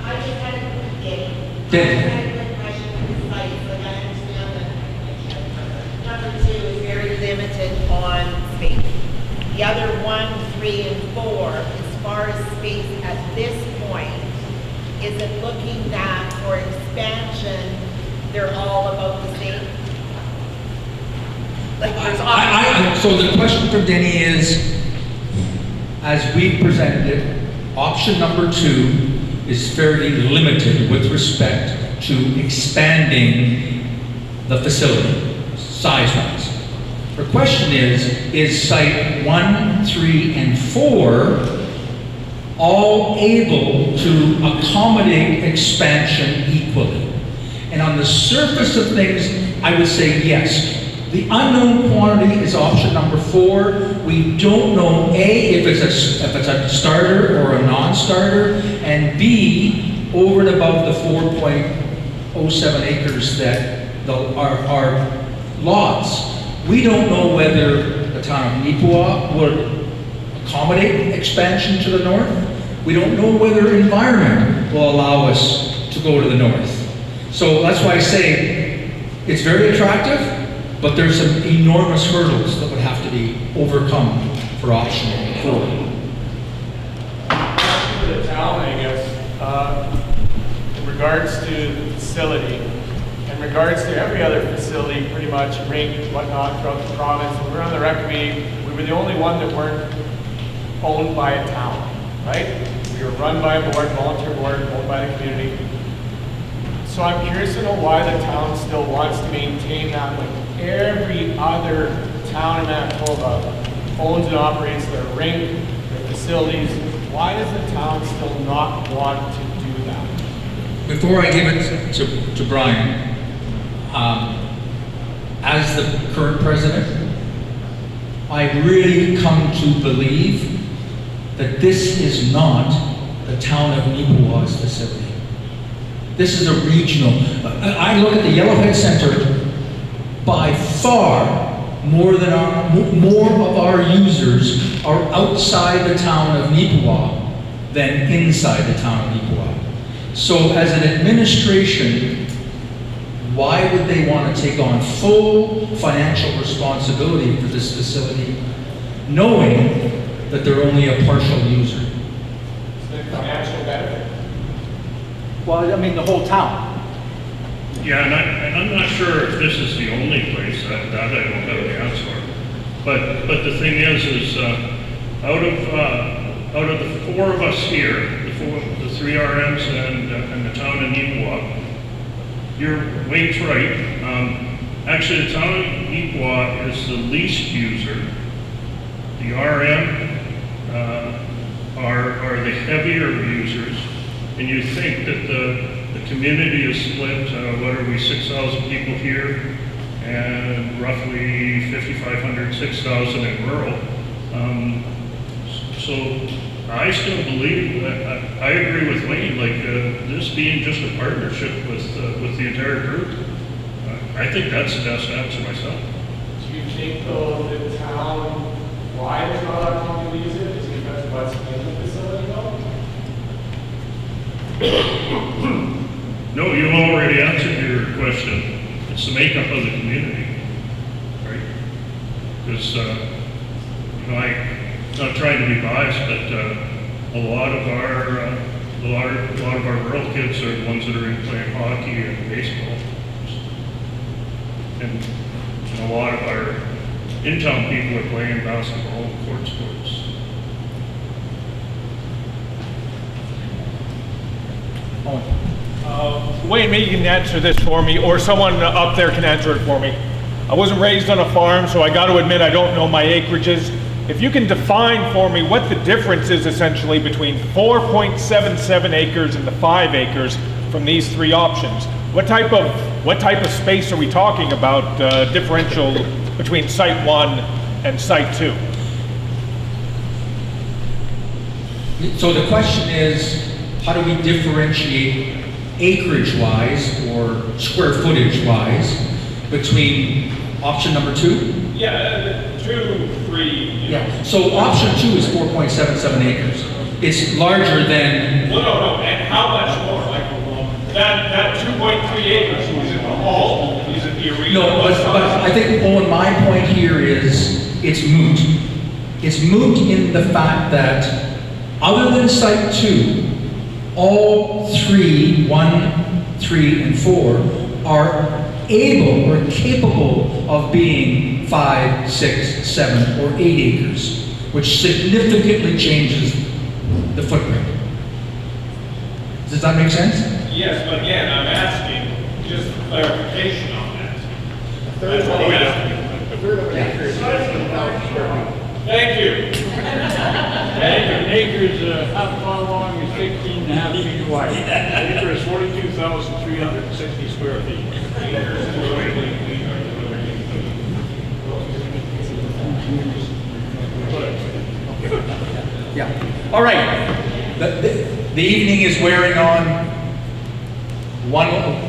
I just had a quick thing. Did- I had a quick question for the site, like I understand that number 2 is very limited on space. The other 1, 3, and 4, as far as space at this point, is it looking that for expansion, they're all about the same? Like there's So the question from Denny is, as we presented it, option number 2 is fairly limited with respect to expanding the facility, size-wise. The question is site 1, 3, and 4 all able to accommodate expansion equally? And on the surface of things, I would say yes. The unknown quantity is option number 4. We don't know, A, if it's a starter or a non-starter, and B, over and above the 4.07 acres that are lots, we don't know whether the town of Nipawa would accommodate expansion to the north. We don't know whether environment will allow us to go to the north. So that's why I say it's very attractive, but there's some enormous hurdles that would have to be overcome for option 4. For the town, I guess, in regards to the facility, in regards to every other facility, pretty much rink, whatnot, throughout the province, when we were on the rec committee, we were the only one that weren't owned by a town, right? We were run by a board, volunteer board, owned by the community. So I'm curious to know why the town still wants to maintain that when every other town in Manitoba owns and operates their rink, their facilities. Why does the town still not want to do that? Before I give it to Brian, as the current president, I really come to believe that this is not the town of Nipawa's facility. This is a regional. I look at the Yellowhead Center, by far more of our users are outside the town of Nipawa than inside the town of Nipawa. So as an administration, why would they want to take on full financial responsibility for this facility, knowing that they're only a partial user? Is there financial benefit? Well, I mean, the whole town. Yeah, and I'm not sure if this is the only place, that I don't have the answer. But the thing is out of the 4 of us here, the 3 RMs and the town of Nipawa, your Wade's right. Actually, the town of Nipawa is the least user. The RM are the heavier users, and you think that the community is split. What are we, 6,000 people here, and roughly 5,500, 6,000 in rural. So I still believe that I agree with Wayne. Like this being just a partnership with the entire group. I think that's the best answer myself. Do you think though the town, why they're not allowed to use it is because of what's in the facility though? No, you already answered your question. It's the makeup of the community, right? Because I'm not trying to be biased, but a lot of our rural kids are the ones that are in playing hockey and baseball. And a lot of our in-town people are playing basketball and court sports. Wayne, maybe you can answer this for me, or someone up there can answer it for me. I wasn't raised on a farm, so I got to admit I don't know my acreages. If you can define for me what the difference is essentially between 4.77 acres and the 5 acres from these 3 options. What type of space are we talking about, differential between site 1 and site 2? So the question is, how do we differentiate acreage-wise or square footage-wise between option number 2? Yeah, 2, 3. Yeah, so option 2 is 4.77 acres. It's larger than, Well, no, and how much more? Like, that 2.3 acres, is it the whole? Is it the arena? no, but I think, Owen, my point here is, it's moot. It's moot in the fact that, other than site 2, all 3, 1, 3, and 4, are able or capable of being 5, 6, 7, or 8 acres, which significantly changes the footprint. Does that make sense? Yes, but again, I'm asking just clarification on that. That's what I'm asking. Thank you. An acre is half a mile long and 16 and a half feet wide. An acre is 42,360 square feet. Yeah. All right. The evening is wearing on.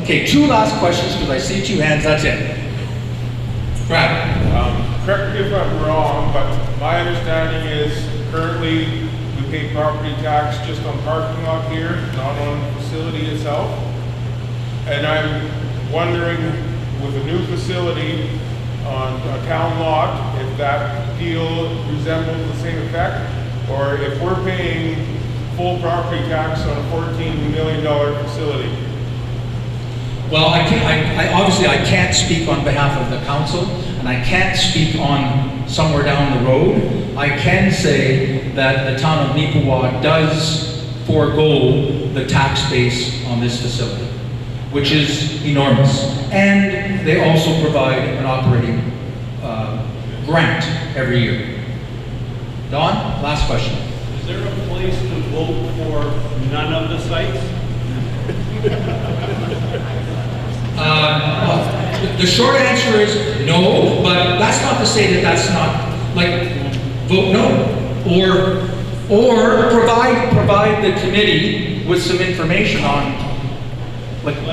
Okay, 2 last questions, because I see 2 hands, that's it. Brad. Correct me if I'm wrong, but my understanding is currently we pay property tax just on parking lot here, not on the facility itself. And I'm wondering, with a new facility on a town lot, if that deal resembles the same effect, or if we're paying full property tax on a $14 million facility. Well, obviously I can't speak on behalf of the council, and I can't speak on somewhere down the road. I can say that the town of Neepawa does forego the tax base on this facility, which is enormous. And they also provide an operating grant every year. Don, last question. Is there a place to vote for none of the sites? The short answer is no, but that's not to say that that's not, like, vote no. Or provide the committee with some information on, like, I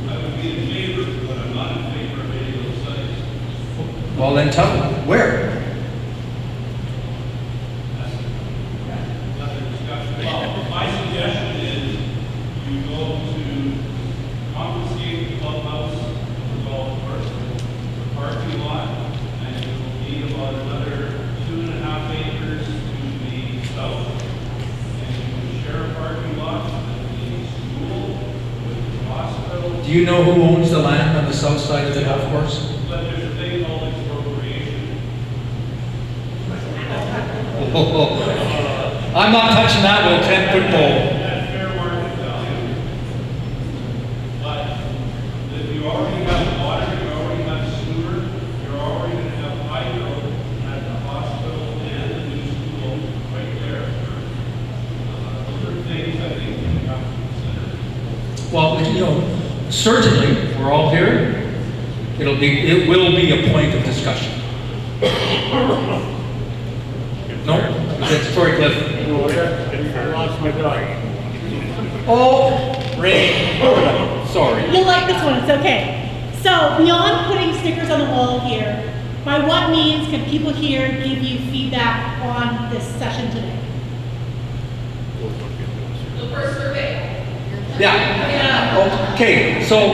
would be in favor, but I'm not in favor of any of those sites. well then tell them, where? Well, my suggestion is you go to compensate the clubhouse, the golf course, the parking lot, and it will be about another 2.5 acres to the south. And you can share a parking lot with the school, with the hospital. Do you know who owns the land on the south side of the golf course? But there's a thing called expropriation. I'm not touching that with a 10-foot pole. That's fair market value. But if you already have water, you already have sewer, you're already going to have hydro at the hospital and the new school right there. Those are things I think we have to consider. Well, certainly, we're all here. It will be a point of discussion. No? That's Troy Cliff. I lost my dog. Oh, Ray. Sorry. You'll like this one, it's okay. So beyond putting stickers on the wall here, by what means can people here give you feedback on this session today? The first survey. Yeah. Okay, so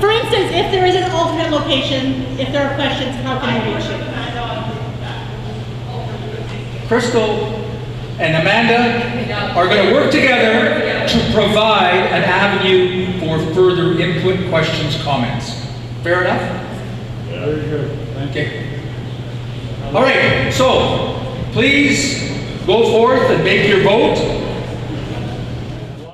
For instance, if there is an alternate location, if there are questions, how can we reach you? Crystal and Amanda are going to work together to provide an avenue for further input, questions, comments. Fair enough? Very good. Okay. All right, so please go forth and make your vote.